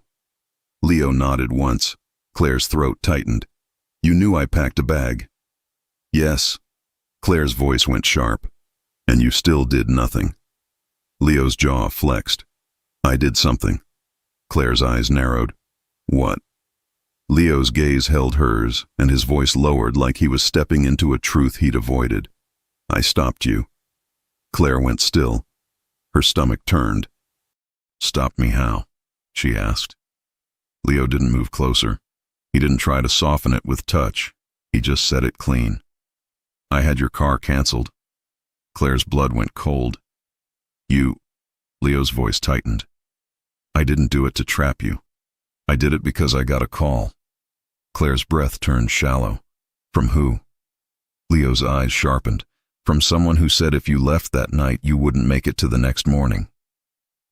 Leo nodded once. Claire's throat tightened. You knew I packed a bag. Yes. Claire's voice went sharp. And you still did nothing. Leo's jaw flexed. I did something. Claire's eyes narrowed. What? Leo's gaze held hers, and his voice lowered like he was stepping into a truth he'd avoided. I stopped you. Claire went still. Her stomach turned. Stop me how? She asked. Leo didn't move closer. He didn't try to soften it with touch. He just said it clean. I had your car canceled. Claire's blood went cold. You... Leo's voice tightened. I didn't do it to trap you. I did it because I got a call. Claire's breath turned shallow. From who? Leo's eyes sharpened. From someone who said if you left that night you wouldn't make it to the next morning.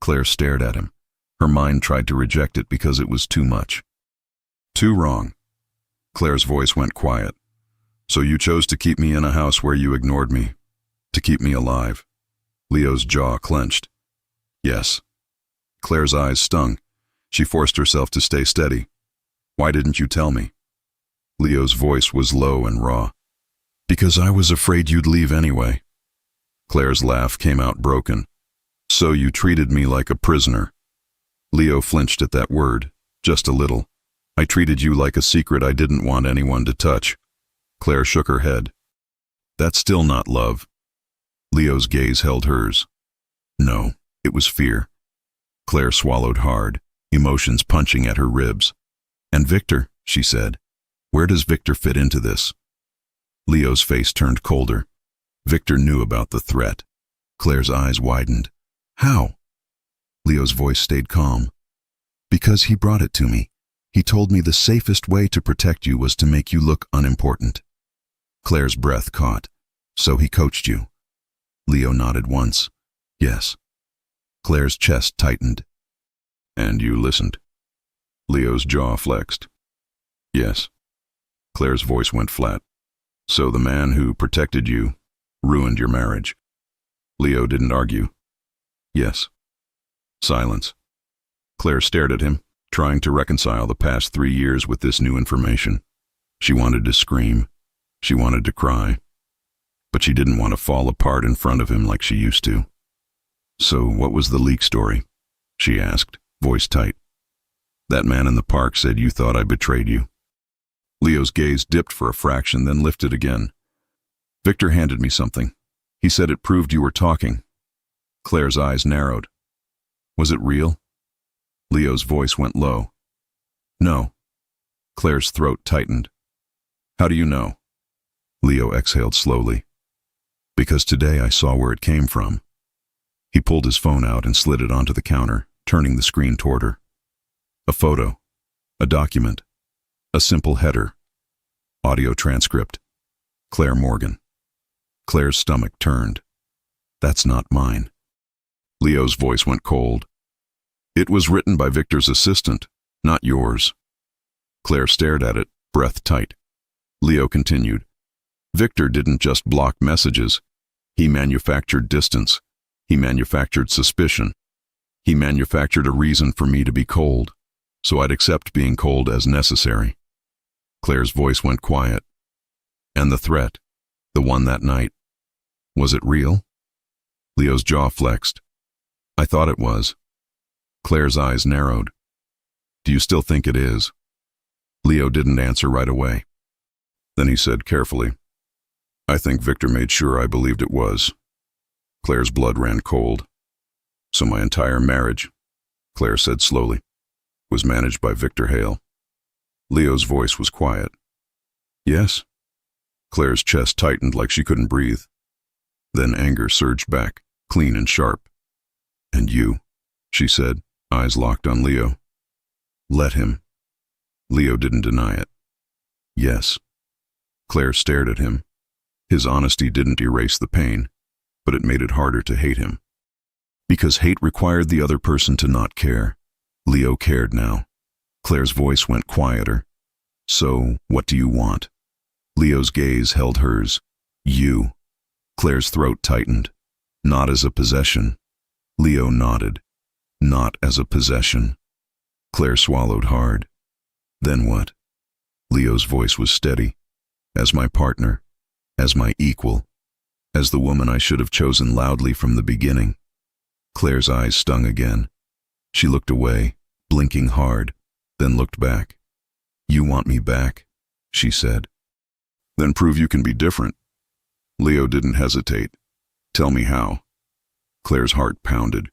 Claire stared at him. Her mind tried to reject it because it was too much. Too wrong. Claire's voice went quiet. So you chose to keep me in a house where you ignored me. To keep me alive. Leo's jaw clenched. Yes. Claire's eyes stung. She forced herself to stay steady. Why didn't you tell me? Leo's voice was low and raw. Because I was afraid you'd leave anyway. Claire's laugh came out broken. So you treated me like a prisoner. Leo flinched at that word, just a little. I treated you like a secret I didn't want anyone to touch. Claire shook her head. That's still not love. Leo's gaze held hers. No, it was fear. Claire swallowed hard, emotions punching at her ribs. And Victor, she said. Where does Victor fit into this? Leo's face turned colder. Victor knew about the threat. Claire's eyes widened. How? Leo's voice stayed calm. Because he brought it to me. He told me the safest way to protect you was to make you look unimportant. Claire's breath caught. So he coached you. Leo nodded once. Yes. Claire's chest tightened. And you listened. Leo's jaw flexed. Yes. Claire's voice went flat. So the man who protected you ruined your marriage. Leo didn't argue. Yes. Silence. Claire stared at him, trying to reconcile the past 3 years with this new information. She wanted to scream. She wanted to cry. But she didn't want to fall apart in front of him like she used to. So what was the leak story? She asked, voice tight. That man in the park said you thought I betrayed you. Leo's gaze dipped for a fraction, then lifted again. Victor handed me something. He said it proved you were talking. Claire's eyes narrowed. Was it real? Leo's voice went low. No. Claire's throat tightened. How do you know? Leo exhaled slowly. Because today I saw where it came from. He pulled his phone out and slid it onto the counter, turning the screen toward her. A photo. A document. A simple header. Audio transcript. Claire Morgan. Claire's stomach turned. That's not mine. Leo's voice went cold. It was written by Victor's assistant, not yours. Claire stared at it, breath tight. Leo continued. Victor didn't just block messages. He manufactured distance. He manufactured suspicion. He manufactured a reason for me to be cold, so I'd accept being cold as necessary. Claire's voice went quiet. And the threat, the one that night, was it real? Leo's jaw flexed. I thought it was. Claire's eyes narrowed. Do you still think it is? Leo didn't answer right away. Then he said carefully, I think Victor made sure I believed it was. Claire's blood ran cold. So my entire marriage, Claire said slowly, was managed by Victor Hale. Leo's voice was quiet. Yes. Claire's chest tightened like she couldn't breathe. Then anger surged back, clean and sharp. And you, she said, eyes locked on Leo. Let him. Leo didn't deny it. Yes. Claire stared at him. His honesty didn't erase the pain, but it made it harder to hate him. Because hate required the other person to not care. Leo cared now. Claire's voice went quieter. So, what do you want? Leo's gaze held hers. You. Claire's throat tightened. Not as a possession. Leo nodded. Not as a possession. Claire swallowed hard. Then what? Leo's voice was steady. As my partner. As my equal. As the woman I should have chosen loudly from the beginning. Claire's eyes stung again. She looked away, blinking hard, then looked back. You want me back? She said. Then prove you can be different. Leo didn't hesitate. Tell me how. Claire's heart pounded.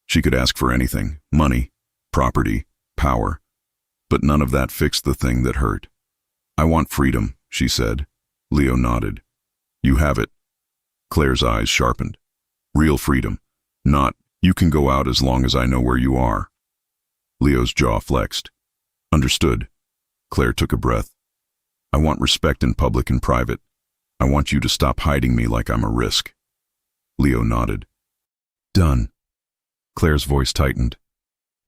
She could ask for anything, money, property, power. But none of that fixed the thing that hurt. I want freedom, she said. Leo nodded. You have it. Claire's eyes sharpened. Real freedom. Not, you can go out as long as I know where you are. Leo's jaw flexed. Understood. Claire took a breath. I want respect in public and private. I want you to stop hiding me like I'm a risk. Leo nodded. Done. Claire's voice tightened.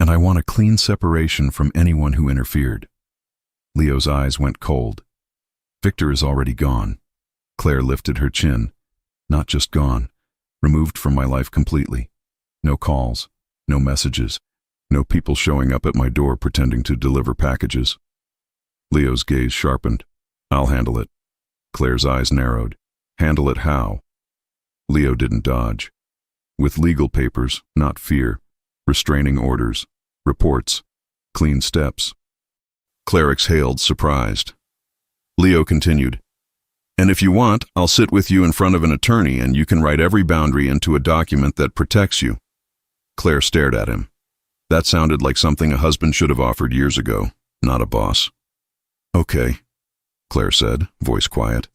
And I want a clean separation from anyone who interfered. Leo's eyes went cold. Victor is already gone. Claire lifted her chin. Not just gone. Removed from my life completely. No calls. No messages. No people showing up at my door pretending to deliver packages. Leo's gaze sharpened. I'll handle it. Claire's eyes narrowed. Handle it how? Leo didn't dodge. with legal papers, not fear, restraining orders, reports, clean steps. Claire exhaled, surprised. Leo continued, "And if you want, I'll sit with you in front of an attorney and you can write every boundary into a document that protects you." Claire stared at him. That sounded like something a husband should have offered years ago, not a boss. "Okay," Claire said, voice quiet.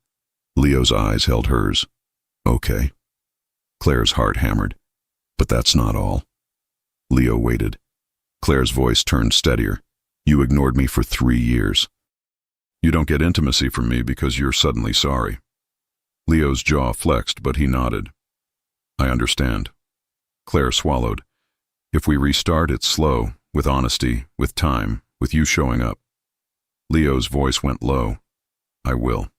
Leo's eyes held hers. "Okay." Claire's heart hammered. "But that's not all." Leo waited. Claire's voice turned steadier. "You ignored me for 3 years. You don't get intimacy from me because you're suddenly sorry." Leo's jaw flexed, but he nodded. "I understand." Claire swallowed. "If we restart, it's slow, with honesty, with time, with you showing up." Leo's voice went low. "I will."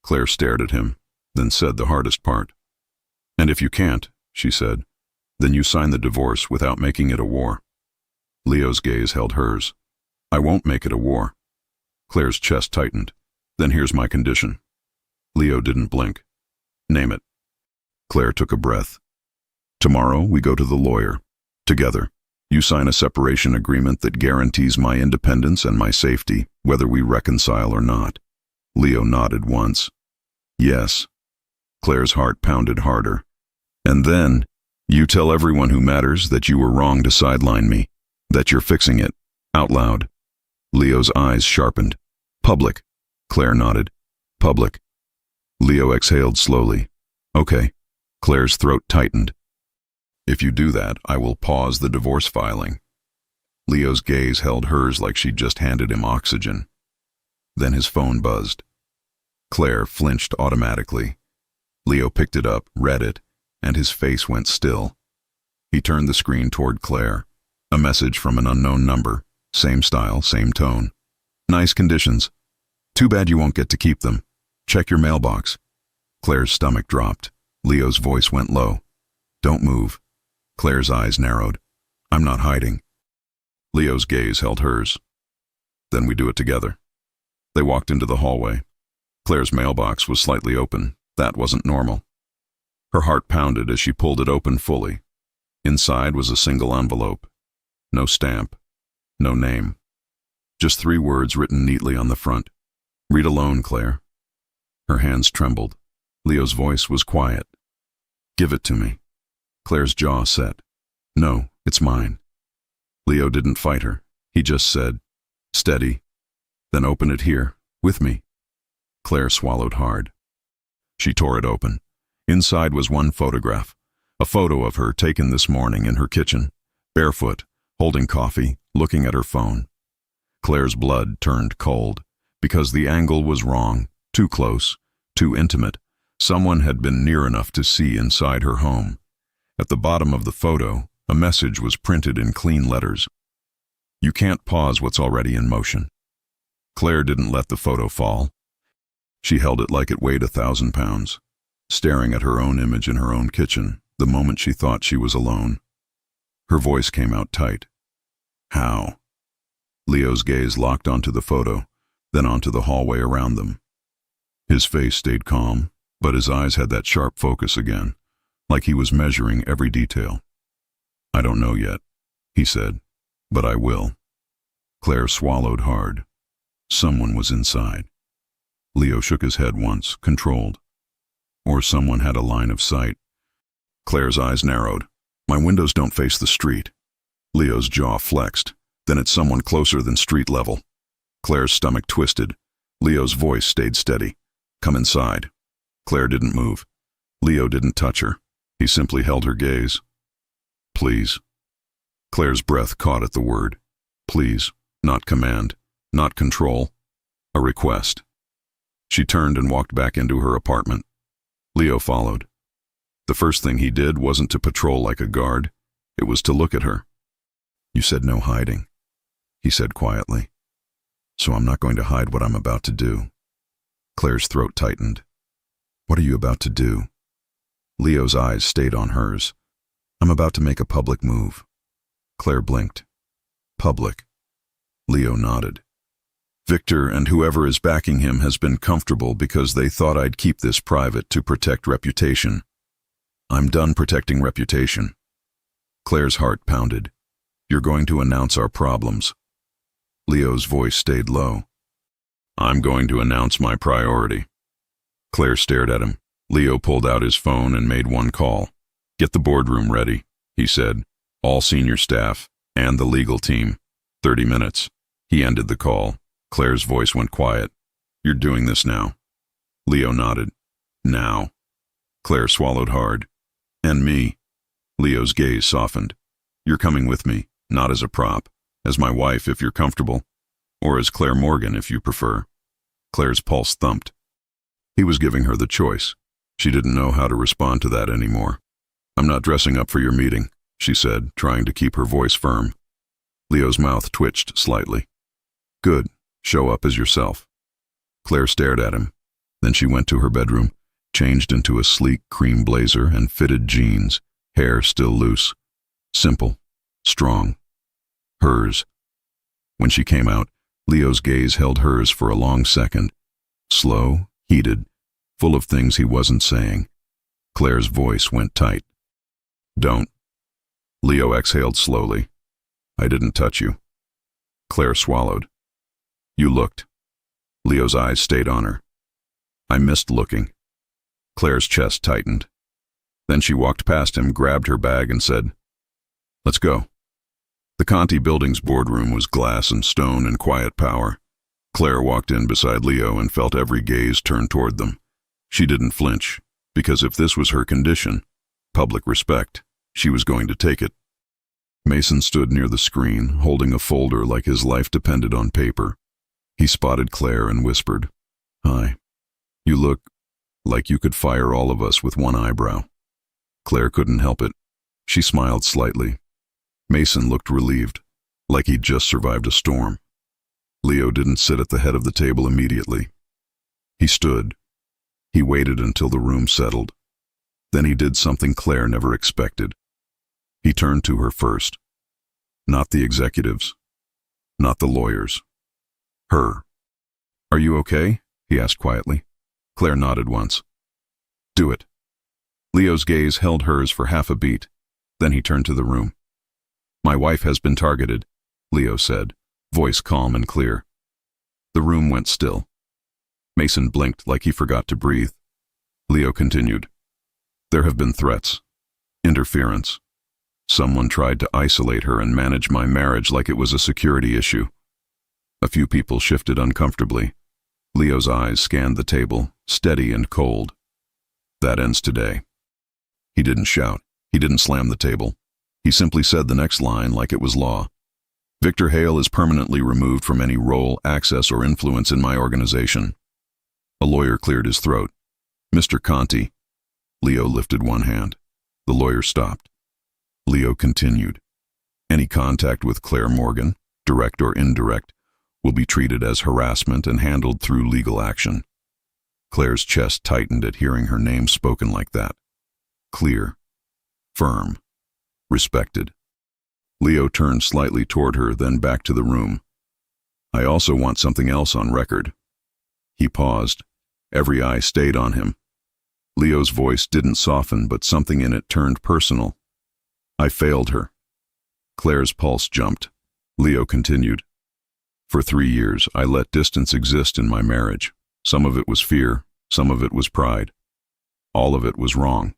Claire stared at him, then said the hardest part. "And if you can't," she said, "then you sign the divorce without making it a war." Leo's gaze held hers. "I won't make it a war." Claire's chest tightened. "Then here's my condition." Leo didn't blink. "Name it." Claire took a breath. "Tomorrow we go to the lawyer. Together. You sign a separation agreement that guarantees my independence and my safety, whether we reconcile or not." Leo nodded once. "Yes." Claire's heart pounded harder. "And then, you tell everyone who matters that you were wrong to sideline me, that you're fixing it, out loud." Leo's eyes sharpened. "Public." Claire nodded. "Public." Leo exhaled slowly. "Okay." Claire's throat tightened. "If you do that, I will pause the divorce filing." Leo's gaze held hers like she'd just handed him oxygen. Then his phone buzzed. Claire flinched automatically. Leo picked it up, read it, and his face went still. He turned the screen toward Claire. A message from an unknown number. Same style, same tone. "Nice conditions. Too bad you won't get to keep them. Check your mailbox." Claire's stomach dropped. Leo's voice went low. "Don't move." Claire's eyes narrowed. "I'm not hiding." Leo's gaze held hers. "Then we do it together." They walked into the hallway. Claire's mailbox was slightly open. That wasn't normal. Her heart pounded as she pulled it open fully. Inside was a single envelope. No stamp. No name. Just 3 words written neatly on the front. "Read alone, Claire." Her hands trembled. Leo's voice was quiet. "Give it to me." Claire's jaw set. "No, it's mine." Leo didn't fight her. He just said, "Steady. Then open it here, with me." Claire swallowed hard. She tore it open. Inside was one photograph. A photo of her taken this morning in her kitchen, barefoot, holding coffee, looking at her phone. Claire's blood turned cold, because the angle was wrong, too close, too intimate. Someone had been near enough to see inside her home. At the bottom of the photo, a message was printed in clean letters. "You can't pause what's already in motion." Claire didn't let the photo fall. She held it like it weighed 1,000 pounds, staring at her own image in her own kitchen the moment she thought she was alone. Her voice came out tight. "How?" Leo's gaze locked onto the photo, then onto the hallway around them. His face stayed calm, but his eyes had that sharp focus again, like he was measuring every detail. "I don't know yet," he said, "but I will." Claire swallowed hard. Someone was inside. Leo shook his head once, controlled. Or someone had a line of sight. Claire's eyes narrowed. "My windows don't face the street." Leo's jaw flexed. "Then it's someone closer than street level." Claire's stomach twisted. Leo's voice stayed steady. "Come inside." Claire didn't move. Leo didn't touch her. He simply held her gaze. "Please." Claire's breath caught at the word. Please, not command, not control. A request. She turned and walked back into her apartment. Leo followed. The first thing he did wasn't to patrol like a guard. It was to look at her. "You said no hiding," he said quietly. "So I'm not going to hide what I'm about to do." Claire's throat tightened. "What are you about to do?" Leo's eyes stayed on hers. "I'm about to make a public move." Claire blinked. "Public." Leo nodded. "Victor and whoever is backing him has been comfortable because they thought I'd keep this private to protect reputation." I'm done protecting reputation. Claire's heart pounded. You're going to announce our problems. Leo's voice stayed low. I'm going to announce my priority. Claire stared at him. Leo pulled out his phone and made one call. Get the boardroom ready, he said. All senior staff and the legal team. 30 minutes. He ended the call. Claire's voice went quiet. You're doing this now. Leo nodded. Now. Claire swallowed hard. And me. Leo's gaze softened. You're coming with me, not as a prop, as my wife if you're comfortable, or as Claire Morgan if you prefer. Claire's pulse thumped. He was giving her the choice. She didn't know how to respond to that anymore. I'm not dressing up for your meeting, she said, trying to keep her voice firm. Leo's mouth twitched slightly. Good. Show up as yourself. Claire stared at him. Then she went to her bedroom, changed into a sleek cream blazer and fitted jeans, hair still loose. Simple. Strong. Hers. When she came out, Leo's gaze held hers for a long second. Slow, heated, full of things he wasn't saying. Claire's voice went tight. Don't. Leo exhaled slowly. I didn't touch you. Claire swallowed. You looked. Leo's eyes stayed on her. I missed looking. Claire's chest tightened. Then she walked past him, grabbed her bag, and said, Let's go. The Conti building's boardroom was glass and stone and quiet power. Claire walked in beside Leo and felt every gaze turn toward them. She didn't flinch, because if this was her condition, public respect, she was going to take it. Mason stood near the screen, holding a folder like his life depended on paper. He spotted Claire and whispered, Hi. You look like you could fire all of us with one eyebrow. Claire couldn't help it. She smiled slightly. Mason looked relieved, like he'd just survived a storm. Leo didn't sit at the head of the table immediately. He stood. He waited until the room settled. Then he did something Claire never expected. He turned to her first. Not the executives. Not the lawyers. Her. Are you okay? He asked quietly. Claire nodded once. Do it. Leo's gaze held hers for half a beat. Then he turned to the room. My wife has been targeted, Leo said, voice calm and clear. The room went still. Mason blinked like he forgot to breathe. Leo continued. There have been threats. Interference. Someone tried to isolate her and manage my marriage like it was a security issue. A few people shifted uncomfortably. Leo's eyes scanned the table, steady and cold. That ends today. He didn't shout. He didn't slam the table. He simply said the next line like it was law. Victor Hale is permanently removed from any role, access, or influence in my organization. A lawyer cleared his throat. Mr. Conti. Leo lifted one hand. The lawyer stopped. Leo continued. Any contact with Claire Morgan, direct or indirect, will be treated as harassment and handled through legal action. Claire's chest tightened at hearing her name spoken like that. Clear. Firm. Respected. Leo turned slightly toward her, then back to the room. I also want something else on record. He paused. Every eye stayed on him. Leo's voice didn't soften, but something in it turned personal. I failed her. Claire's pulse jumped. Leo continued. For 3 years, I let distance exist in my marriage. Some of it was fear, some of it was pride. All of it was wrong.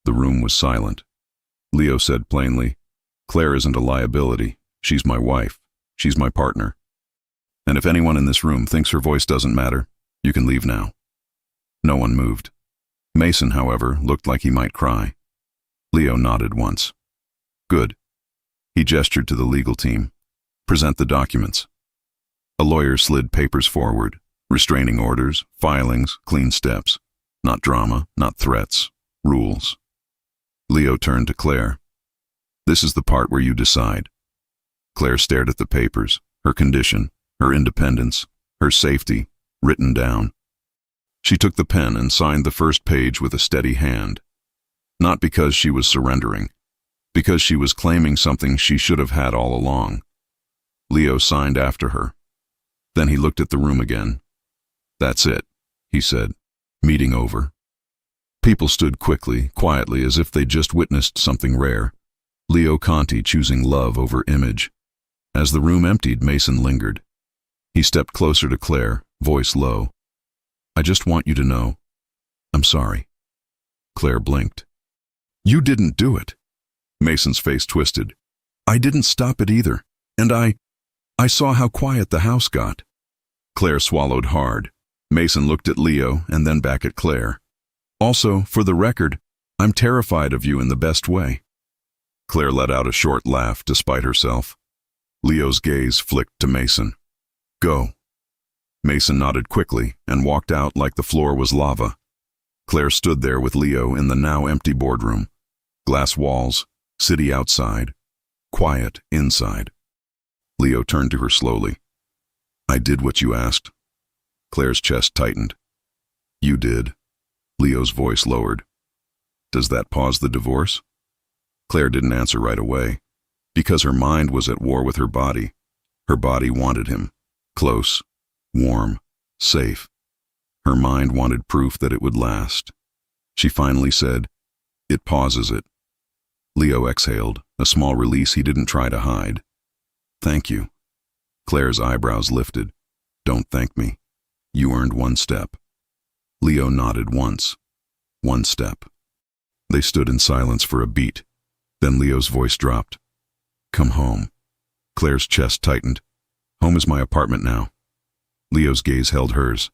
The room was silent. Leo said plainly, Claire isn't a liability. She's my wife. She's my partner. And if anyone in this room thinks her voice doesn't matter, you can leave now. No one moved. Mason, however, looked like he might cry. Leo nodded once. Good. He gestured to the legal team. Present the documents. A lawyer slid papers forward. Restraining orders, filings, clean steps. Not drama, not threats. Rules. Leo turned to Claire. This is the part where you decide. Claire stared at the papers, her condition, her independence, her safety, written down. She took the pen and signed the first page with a steady hand. Not because she was surrendering, because she was claiming something she should have had all along. Leo signed after her. Then he looked at the room again. That's it, he said. Meeting over. People stood quietly, as if they'd just witnessed something rare. Leo Conti choosing love over image. As the room emptied, Mason lingered. He stepped closer to Claire, voice low. "I just want you to know, I'm sorry." Claire blinked. "You didn't do it." Mason's face twisted. "I didn't stop it either. And I saw how quiet the house got." Claire swallowed hard. Mason looked at Leo and then back at Claire. "Also, for the record, I'm terrified of you in the best way." Claire let out a short laugh despite herself. Leo's gaze flicked to Mason. "Go." Mason nodded quickly and walked out like the floor was lava. Claire stood there with Leo in the now empty boardroom. Glass walls, city outside, quiet inside. Leo turned to her slowly. "I did what you asked." Claire's chest tightened. "You did." Leo's voice lowered. "Does that pause the divorce?" Claire didn't answer right away, because her mind was at war with her body. Her body wanted him, close, warm, safe. Her mind wanted proof that it would last. She finally said, "It pauses it." Leo exhaled, a small release he didn't try to hide. "Thank you." Claire's eyebrows lifted. "Don't thank me. You earned one step." Leo nodded once. One step. They stood in silence for a beat. Then Leo's voice dropped. "Come home." Claire's chest tightened. "Home is my apartment now." Leo's gaze held hers.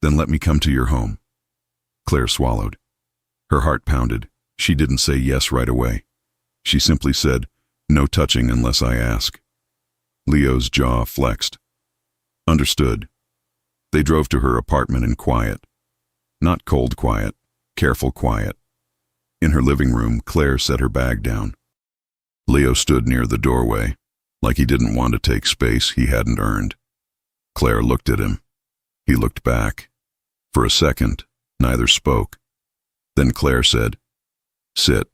"Then let me come to your home." Claire swallowed. Her heart pounded. She didn't say yes right away. She simply said, "No touching unless I ask." Leo's jaw flexed. Understood. They drove to her apartment in quiet. Not cold quiet, careful quiet. In her living room, Claire set her bag down. Leo stood near the doorway, like he didn't want to take space he hadn't earned. Claire looked at him. He looked back. For a second, neither spoke. Then Claire said, "Sit."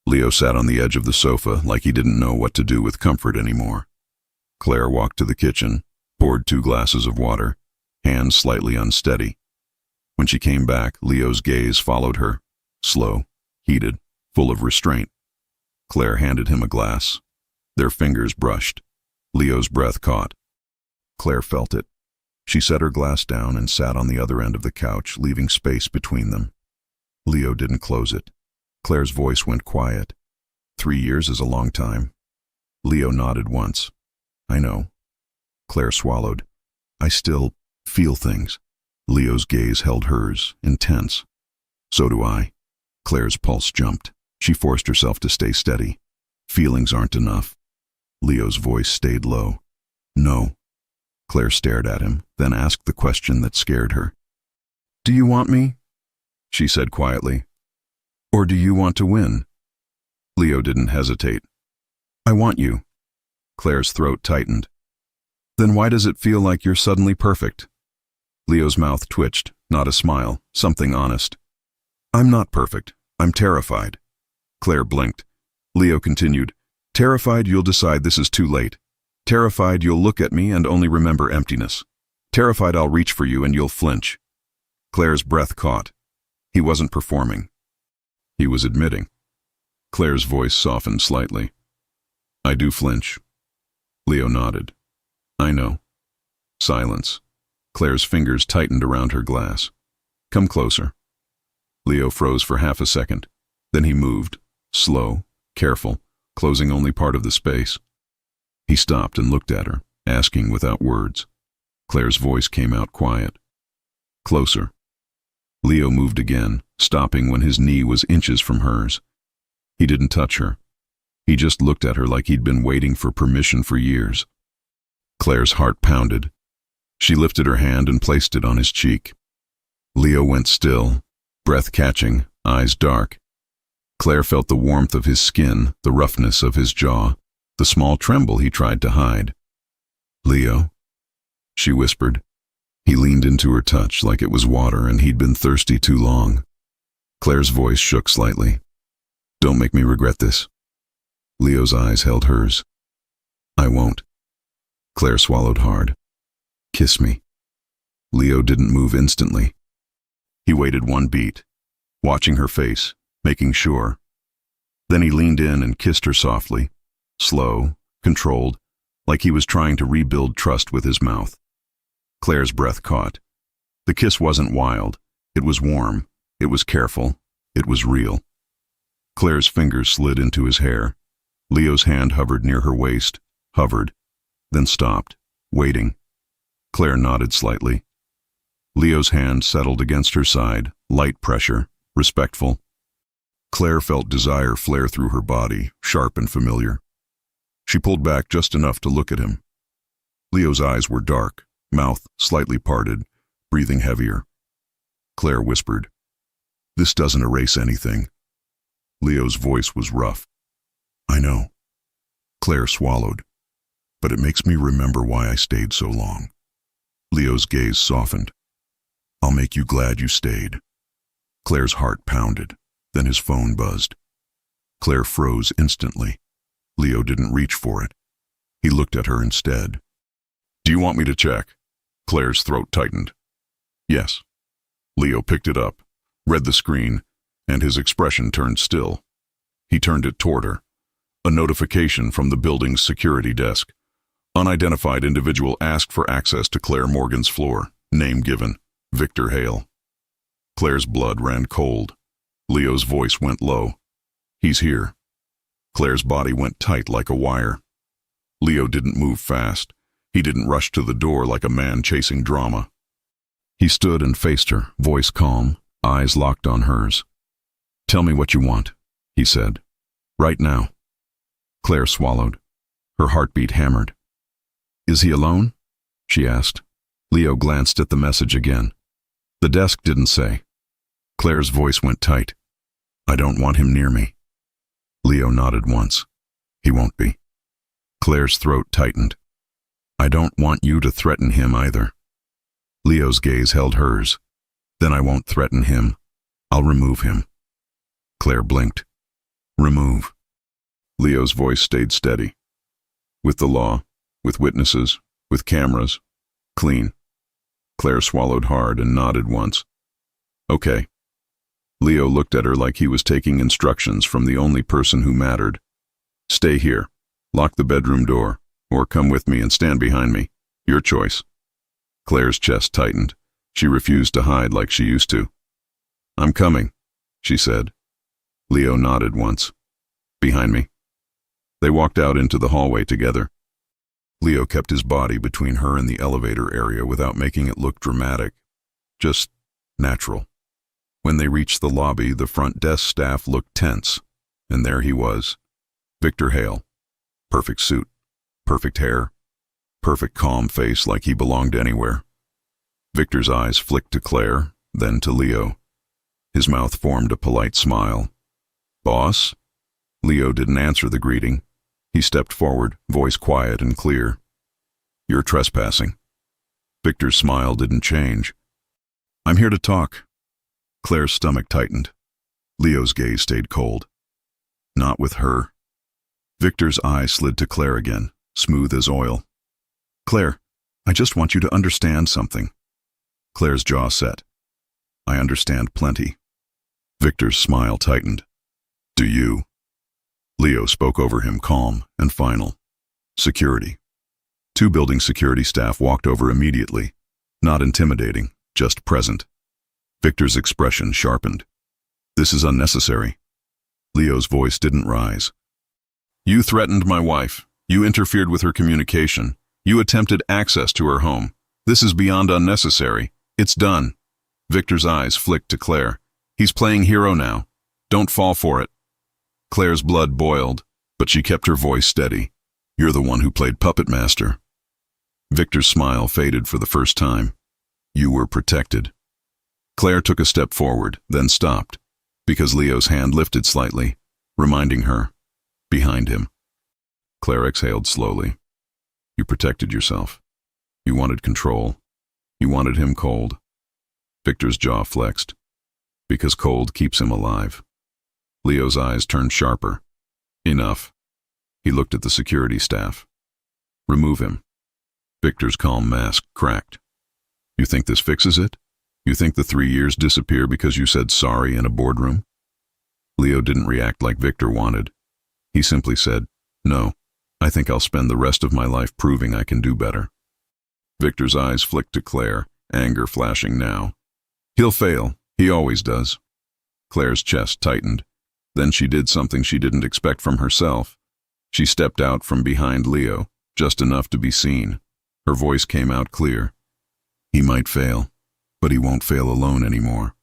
Leo sat on the edge of the sofa like he didn't know what to do with comfort anymore. Claire walked to the kitchen, poured 2 glasses of water, hands slightly unsteady. When she came back, Leo's gaze followed her, slow, heated, full of restraint. Claire handed him a glass. Their fingers brushed. Leo's breath caught. Claire felt it. She set her glass down and sat on the other end of the couch, leaving space between them. Leo didn't close it. Claire's voice went quiet. 3 years is a long time. Leo nodded once. "I know." Claire swallowed. "I still feel things." Leo's gaze held hers, intense. "So do I." Claire's pulse jumped. She forced herself to stay steady. "Feelings aren't enough." Leo's voice stayed low. "No." Claire stared at him, then asked the question that scared her. "Do you want me?" she said quietly. "Or do you want to win?" Leo didn't hesitate. "I want you." Claire's throat tightened. "Then why does it feel like you're suddenly perfect?" Leo's mouth twitched, not a smile, something honest. "I'm not perfect. I'm terrified." Claire blinked. Leo continued, "Terrified you'll decide this is too late. Terrified you'll look at me and only remember emptiness. Terrified I'll reach for you and you'll flinch." Claire's breath caught. He wasn't performing. He was admitting. Claire's voice softened slightly. "I do flinch." Leo nodded. "I know." Silence. Claire's fingers tightened around her glass. "Come closer." Leo froze for half a second. Then he moved, slow, careful, closing only part of the space. He stopped and looked at her, asking without words. Claire's voice came out quiet. "Closer." Leo moved again, stopping when his knee was inches from hers. He didn't touch her. He just looked at her like he'd been waiting for permission for years. Claire's heart pounded. She lifted her hand and placed it on his cheek. Leo went still, breath catching, eyes dark. Claire felt the warmth of his skin, the roughness of his jaw, the small tremble he tried to hide. "Leo," she whispered. He leaned into her touch like it was water and he'd been thirsty too long. Claire's voice shook slightly. "Don't make me regret this." Leo's eyes held hers. "I won't." Claire swallowed hard. "Kiss me." Leo didn't move instantly. He waited one beat. watching her face, making sure. Then he leaned in and kissed her softly, slow, controlled, like he was trying to rebuild trust with his mouth. Claire's breath caught. The kiss wasn't wild. It was warm. It was careful. It was real. Claire's fingers slid into his hair. Leo's hand hovered near her waist, hovered, then stopped, waiting. Claire nodded slightly. Leo's hand settled against her side, light pressure, respectful. Claire felt desire flare through her body, sharp and familiar. She pulled back just enough to look at him. Leo's eyes were dark, mouth slightly parted, breathing heavier. Claire whispered, "This doesn't erase anything." Leo's voice was rough. "I know." Claire swallowed. "But it makes me remember why I stayed so long." Leo's gaze softened. "I'll make you glad you stayed." Claire's heart pounded. Then his phone buzzed. Claire froze instantly. Leo didn't reach for it. He looked at her instead. "Do you want me to check?" Claire's throat tightened. "Yes." Leo picked it up, read the screen, and his expression turned still. He turned it toward her. A notification from the building's security desk. Unidentified individual asked for access to Claire Morgan's floor. Name given, Victor Hale. Claire's blood ran cold. Leo's voice went low. "He's here." Claire's body went tight like a wire. Leo didn't move fast. He didn't rush to the door like a man chasing drama. He stood and faced her, voice calm, eyes locked on hers. "Tell me what you want," he said. "Right now." Claire swallowed. Her heartbeat hammered. "Is he alone?" she asked. Leo glanced at the message again. The desk didn't say. Claire's voice went tight. "I don't want him near me." Leo nodded once. "He won't be." Claire's throat tightened. "I don't want you to threaten him either." Leo's gaze held hers. "Then I won't threaten him. I'll remove him." Claire blinked. "Remove." Leo's voice stayed steady. "With the law, with witnesses, with cameras. Clean." Claire swallowed hard and nodded once. "Okay." Leo looked at her like he was taking instructions from the only person who mattered. "Stay here. Lock the bedroom door, or come with me and stand behind me. Your choice." Claire's chest tightened. She refused to hide like she used to. "I'm coming," she said. Leo nodded once. "Behind me." They walked out into the hallway together. Leo kept his body between her and the elevator area without making it look dramatic, just natural. When they reached the lobby, the front desk staff looked tense, and there he was, Victor Hale. Perfect suit, perfect hair, perfect calm face like he belonged anywhere. Victor's eyes flicked to Claire, then to Leo. His mouth formed a polite smile. "Boss?" Leo didn't answer the greeting. He stepped forward, voice quiet and clear. "You're trespassing." Victor's smile didn't change. "I'm here to talk." Claire's stomach tightened. Leo's gaze stayed cold. "Not with her." Victor's eye slid to Claire again, smooth as oil. "Claire, I just want you to understand something." Claire's jaw set. "I understand plenty." Victor's smile tightened. "Do you?" Leo spoke over him, calm and final. "Security." Two building security staff walked over immediately, not intimidating, just present. Victor's expression sharpened. "This is unnecessary." Leo's voice didn't rise. "You threatened my wife. You interfered with her communication. You attempted access to her home. This is beyond unnecessary. It's done." Victor's eyes flicked to Claire. "He's playing hero now. Don't fall for it." Claire's blood boiled, but she kept her voice steady. "You're the one who played puppet master." Victor's smile faded for the first time. "You were protected." Claire took a step forward, then stopped, because Leo's hand lifted slightly, reminding her, behind him. Claire exhaled slowly. "You protected yourself. You wanted control. You wanted him cold." Victor's jaw flexed. "Because cold keeps him alive." Leo's eyes turned sharper. "Enough." He looked at the security staff. "Remove him." Victor's calm mask cracked. "You think this fixes it? You think the 3 years disappear because you said sorry in a boardroom? Leo didn't react like Victor wanted. He simply said, "No, I think I'll spend the rest of my life proving I can do better." Victor's eyes flicked to Claire, anger flashing now. "He'll fail. He always does." Claire's chest tightened. Then she did something she didn't expect from herself. She stepped out from behind Leo, just enough to be seen. Her voice came out clear. "He might fail, but he won't fail alone anymore."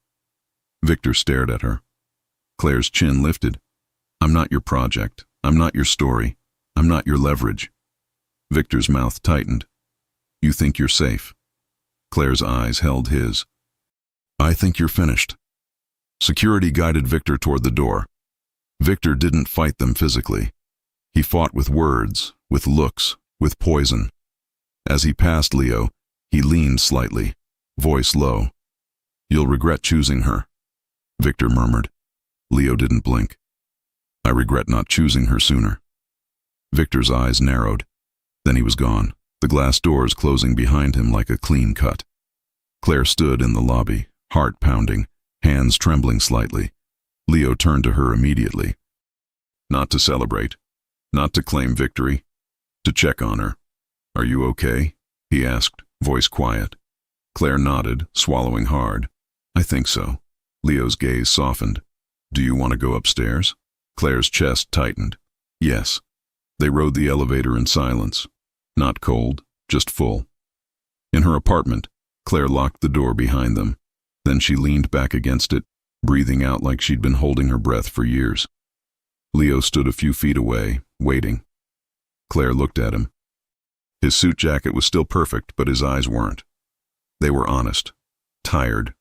Victor stared at her. Claire's chin lifted. "I'm not your project. I'm not your story. I'm not your leverage." Victor's mouth tightened. "You think you're safe." Claire's eyes held his. "I think you're finished." Security guided Victor toward the door. Victor didn't fight them physically. He fought with words, with looks, with poison. As he passed Leo, he leaned slightly, voice low. "You'll regret choosing her," Victor murmured. Leo didn't blink. "I regret not choosing her sooner." Victor's eyes narrowed. Then he was gone, the glass doors closing behind him like a clean cut. Claire stood in the lobby, heart pounding, hands trembling slightly. Leo turned to her immediately. Not to celebrate, not to claim victory, to check on her. "Are you okay?" he asked, voice quiet. Claire nodded, swallowing hard. "I think so." Leo's gaze softened. "Do you want to go upstairs?" Claire's chest tightened. "Yes." They rode the elevator in silence. Not cold, just full. In her apartment, Claire locked the door behind them. Then she leaned back against it, breathing out like she'd been holding her breath for years. Leo stood a few feet away, waiting. Claire looked at him. His suit jacket was still perfect, but his eyes weren't. They were honest, tired,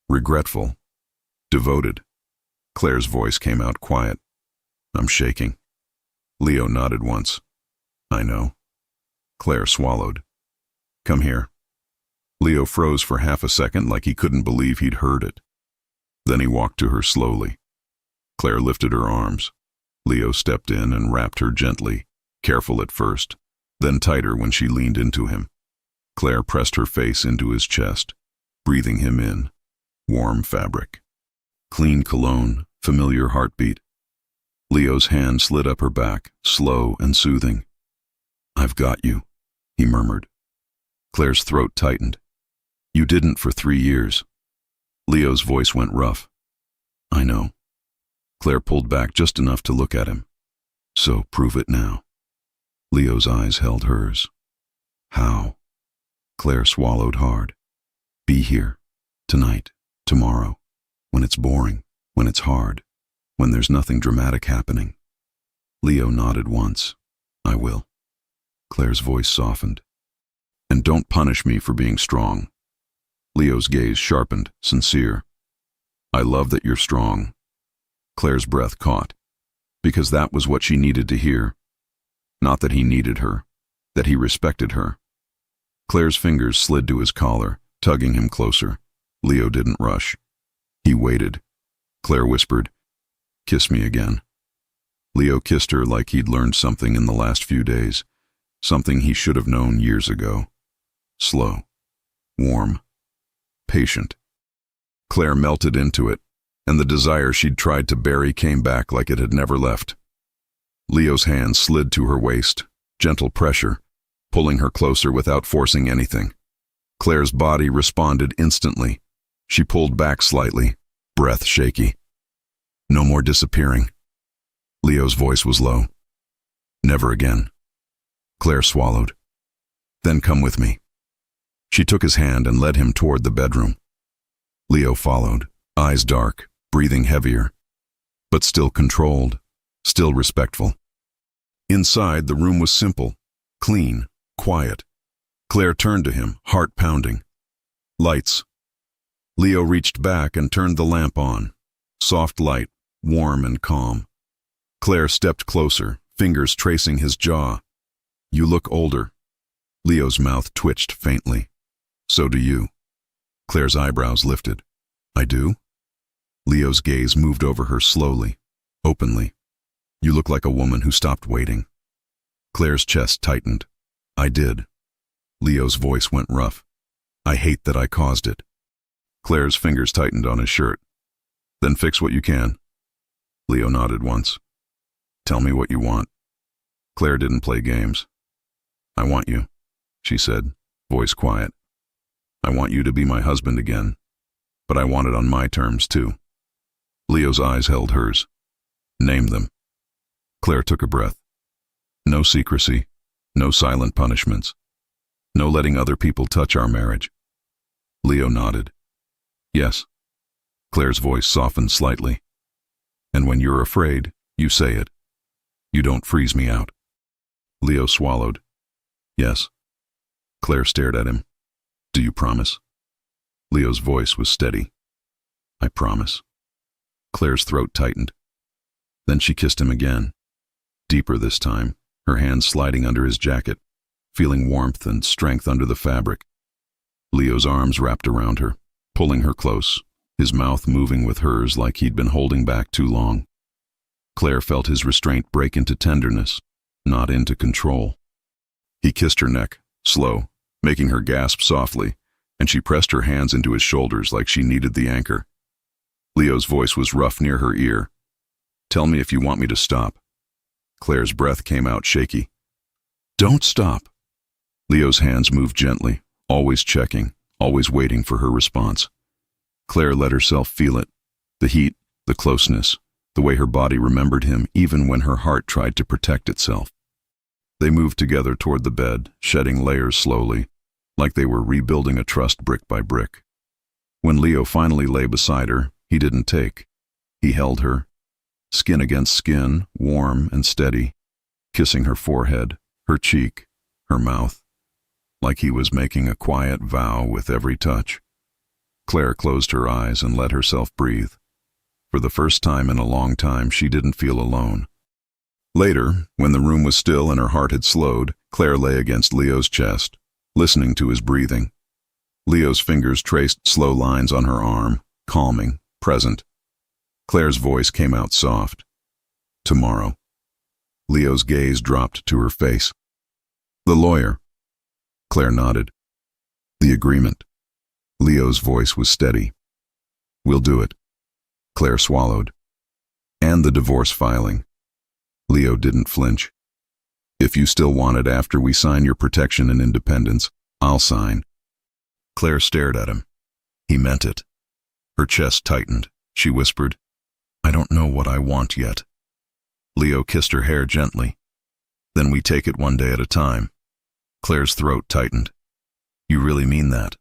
regretful, devoted. Claire's voice came out quiet. "I'm shaking." Leo nodded once. "I know." Claire swallowed. "Come here." Leo froze for half a second like he couldn't believe he'd heard it. Then he walked to her slowly. Claire lifted her arms. Leo stepped in and wrapped her gently, careful at first, then tighter when she leaned into him. Claire pressed her face into his chest, breathing him in. Warm fabric. Clean cologne, familiar heartbeat. Leo's hand slid up her back, slow and soothing. "I've got you," he murmured. Claire's throat tightened. "You didn't for 3 years." Leo's voice went rough. "I know." Claire pulled back just enough to look at him. "So prove it now." Leo's eyes held hers. "How?" Claire swallowed hard. "Be here. Tonight. Tomorrow. When it's boring. When it's hard. When there's nothing dramatic happening." Leo nodded once. "I will." Claire's voice softened. "And don't punish me for being strong." Leo's gaze sharpened, sincere. "I love that you're strong." Claire's breath caught, because that was what she needed to hear. Not that he needed her, that he respected her. Claire's fingers slid to his collar, tugging him closer. Leo didn't rush. He waited. Claire whispered, "Kiss me again." Leo kissed her like he'd learned something in the last few days, something he should have known years ago. Slow, warm, patient. Claire melted into it, and the desire she'd tried to bury came back like it had never left. Leo's hand slid to her waist, gentle pressure, pulling her closer without forcing anything. Claire's body responded instantly. She pulled back slightly, breath shaky. "No more disappearing." Leo's voice was low. "Never again." Claire swallowed. "Then come with me." She took his hand and led him toward the bedroom. Leo followed, eyes dark, breathing heavier, but still controlled, still respectful. Inside, the room was simple, clean, quiet. Claire turned to him, heart pounding. "Lights." Leo reached back and turned the lamp on. Soft light, warm and calm. Claire stepped closer, fingers tracing his jaw. "You look older." Leo's mouth twitched faintly. "So do you." Claire's eyebrows lifted. "I do?" Leo's gaze moved over her slowly, openly. "You look like a woman who stopped waiting." Claire's chest tightened. "I did." Leo's voice went rough. "I hate that I caused it." Claire's fingers tightened on his shirt. Then fix what you can. Leo nodded once. Tell me what you want. Claire didn't play games. I want you, she said, voice quiet. I want you to be my husband again, but I want it on my terms too. Leo's eyes held hers. Name them. Claire took a breath. No secrecy, no silent punishments, no letting other people touch our marriage. Leo nodded. Yes. Claire's voice softened slightly. And when you're afraid, you say it. You don't freeze me out. Leo swallowed. Yes. Claire stared at him. Do you promise? Leo's voice was steady. I promise. Claire's throat tightened. Then she kissed him again. Deeper this time, her hands sliding under his jacket, feeling warmth and strength under the fabric. Leo's arms wrapped around her, pulling her close, his mouth moving with hers like he'd been holding back too long. Claire felt his restraint break into tenderness, not into control. He kissed her neck, slow, making her gasp softly, and she pressed her hands into his shoulders like she needed the anchor. Leo's voice was rough near her ear. Tell me if you want me to stop. Claire's breath came out shaky. Don't stop. Leo's hands moved gently, always checking, always waiting for her response. Claire let herself feel it, the heat, the closeness, the way her body remembered him even when her heart tried to protect itself. They moved together toward the bed, shedding layers slowly, like they were rebuilding a trust brick by brick. When Leo finally lay beside her, he didn't take. He held her, skin against skin, warm and steady, kissing her forehead, her cheek, her mouth, like he was making a quiet vow with every touch. Claire closed her eyes and let herself breathe. For the first time in a long time, she didn't feel alone. Later, when the room was still and her heart had slowed, Claire lay against Leo's chest, listening to his breathing. Leo's fingers traced slow lines on her arm, calming, present. Claire's voice came out soft. Tomorrow. Leo's gaze dropped to her face. The lawyer. Claire nodded. The agreement. Leo's voice was steady. We'll do it. Claire swallowed. And the divorce filing. Leo didn't flinch. If you still want it after we sign your protection and independence, I'll sign. Claire stared at him. He meant it. Her chest tightened. She whispered, I don't know what I want yet. Leo kissed her hair gently. Then we take it one day at a time. Claire's throat tightened. You really mean that?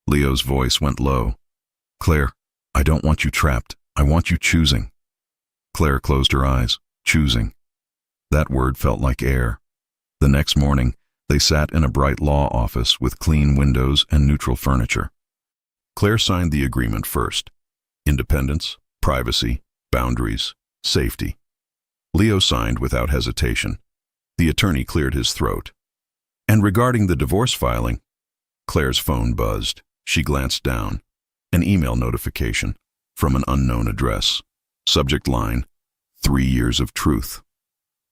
Leo's voice went low. Claire, I don't want you trapped. I want you choosing. Claire closed her eyes. Choosing. That word felt like air. The next morning, they sat in a bright law office with clean windows and neutral furniture. Claire signed the agreement first. Independence, privacy, boundaries, safety. Leo signed without hesitation. The attorney cleared his throat. And regarding the divorce filing, Claire's phone buzzed. She glanced down. An email notification from an unknown address. Subject line, 3 years of truth.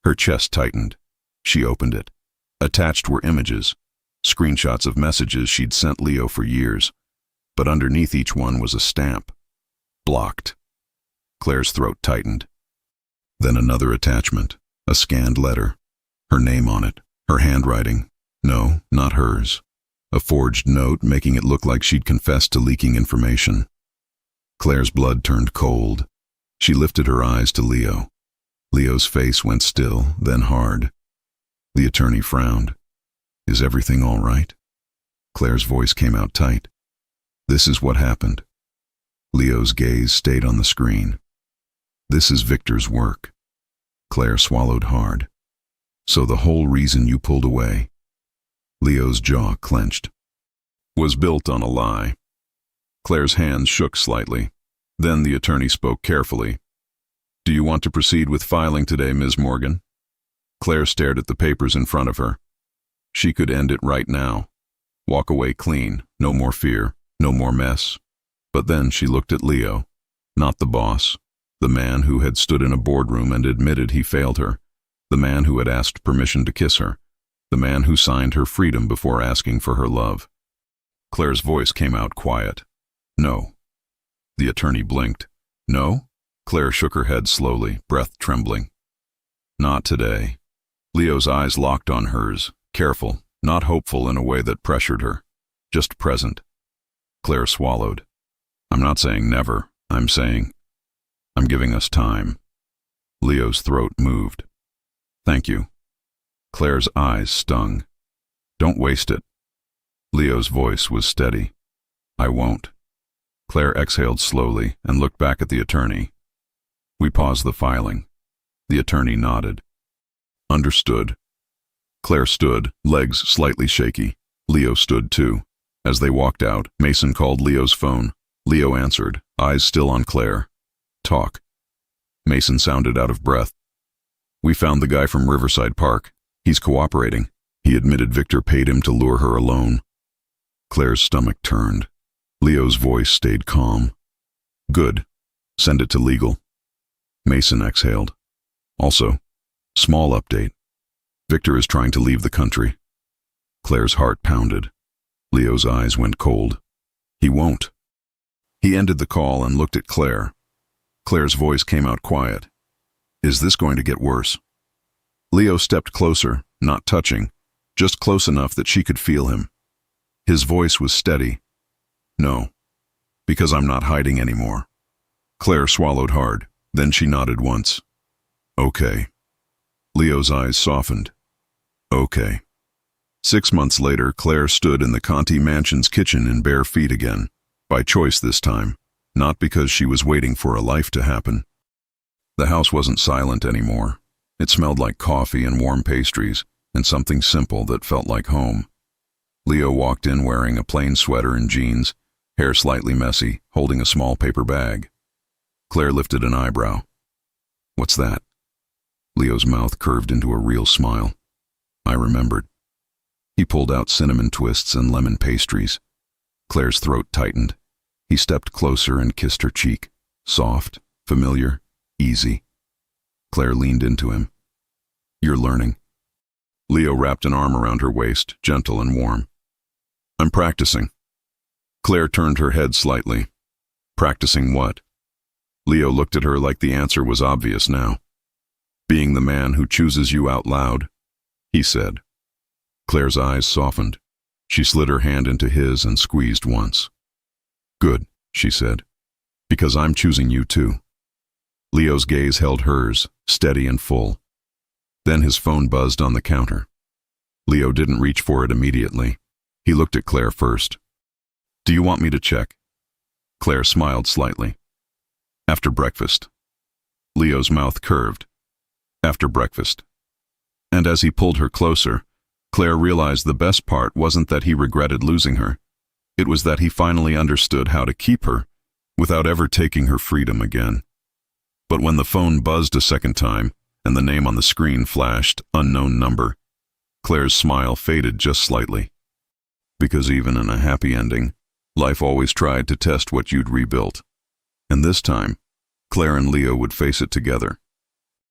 Her chest tightened. She opened it. Attached were images, screenshots of messages she'd sent Leo for years, but underneath each one was a stamp. Blocked. Claire's throat tightened. Then another attachment, a scanned letter. Her name on it, her handwriting. No, not hers. A forged note making it look like she'd confessed to leaking information. Claire's blood turned cold. She lifted her eyes to Leo. Leo's face went still, then hard. The attorney frowned. Is everything all right? Claire's voice came out tight. This is what happened. Leo's gaze stayed on the screen. This is Victor's work. Claire swallowed hard. So the whole reason you pulled away, Leo's jaw clenched, was built on a lie. Claire's hands shook slightly. Then the attorney spoke carefully. Do you want to proceed with filing today, Ms. Morgan? Claire stared at the papers in front of her. She could end it right now. Walk away clean, no more fear, no more mess. But then she looked at Leo, not the boss, the man who had stood in a boardroom and admitted he failed her, the man who had asked permission to kiss her, the man who signed her freedom before asking for her love. Claire's voice came out quiet. No. The attorney blinked. No? Claire shook her head slowly, breath trembling. Not today. Leo's eyes locked on hers, careful, not hopeful in a way that pressured her, just present. Claire swallowed. I'm not saying never, I'm saying I'm giving us time. Leo's throat moved. Thank you. Claire's eyes stung. Don't waste it. Leo's voice was steady. I won't. Claire exhaled slowly and looked back at the attorney. We paused the filing. The attorney nodded. Understood. Claire stood, legs slightly shaky. Leo stood too. As they walked out, Mason called Leo's phone. Leo answered, eyes still on Claire. Talk. Mason sounded out of breath. We found the guy from Riverside Park. He's cooperating. He admitted Victor paid him to lure her alone. Claire's stomach turned. Leo's voice stayed calm. Good. Send it to legal. Mason exhaled. Also, small update. Victor is trying to leave the country. Claire's heart pounded. Leo's eyes went cold. He won't. He ended the call and looked at Claire. Claire's voice came out quiet. Is this going to get worse? Leo stepped closer, not touching, just close enough that she could feel him. His voice was steady. No, because I'm not hiding anymore. Claire swallowed hard, then she nodded once. Okay. Leo's eyes softened. Okay. 6 months later, Claire stood in the Conti mansion's kitchen in bare feet again, by choice this time, not because she was waiting for a life to happen. The house wasn't silent anymore. It smelled like coffee and warm pastries, and something simple that felt like home. Leo walked in wearing a plain sweater and jeans, hair slightly messy, holding a small paper bag. Claire lifted an eyebrow. What's that? Leo's mouth curved into a real smile. I remembered. He pulled out cinnamon twists and lemon pastries. Claire's throat tightened. He stepped closer and kissed her cheek. Soft, familiar, easy. Claire leaned into him. You're learning. Leo wrapped an arm around her waist, gentle and warm. I'm practicing. Claire turned her head slightly. Practicing what? Leo looked at her like the answer was obvious now. Being the man who chooses you out loud, he said. Claire's eyes softened. She slid her hand into his and squeezed once. Good, she said, because I'm choosing you too. Leo's gaze held hers, steady and full. Then his phone buzzed on the counter. Leo didn't reach for it immediately. He looked at Claire first. Do you want me to check? Claire smiled slightly. After breakfast. Leo's mouth curved. After breakfast. And as he pulled her closer, Claire realized the best part wasn't that he regretted losing her. It was that he finally understood how to keep her, without ever taking her freedom again. But when the phone buzzed a second time, and the name on the screen flashed, unknown number, Claire's smile faded just slightly. Because even in a happy ending, life always tried to test what you'd rebuilt. And this time, Claire and Leo would face it together.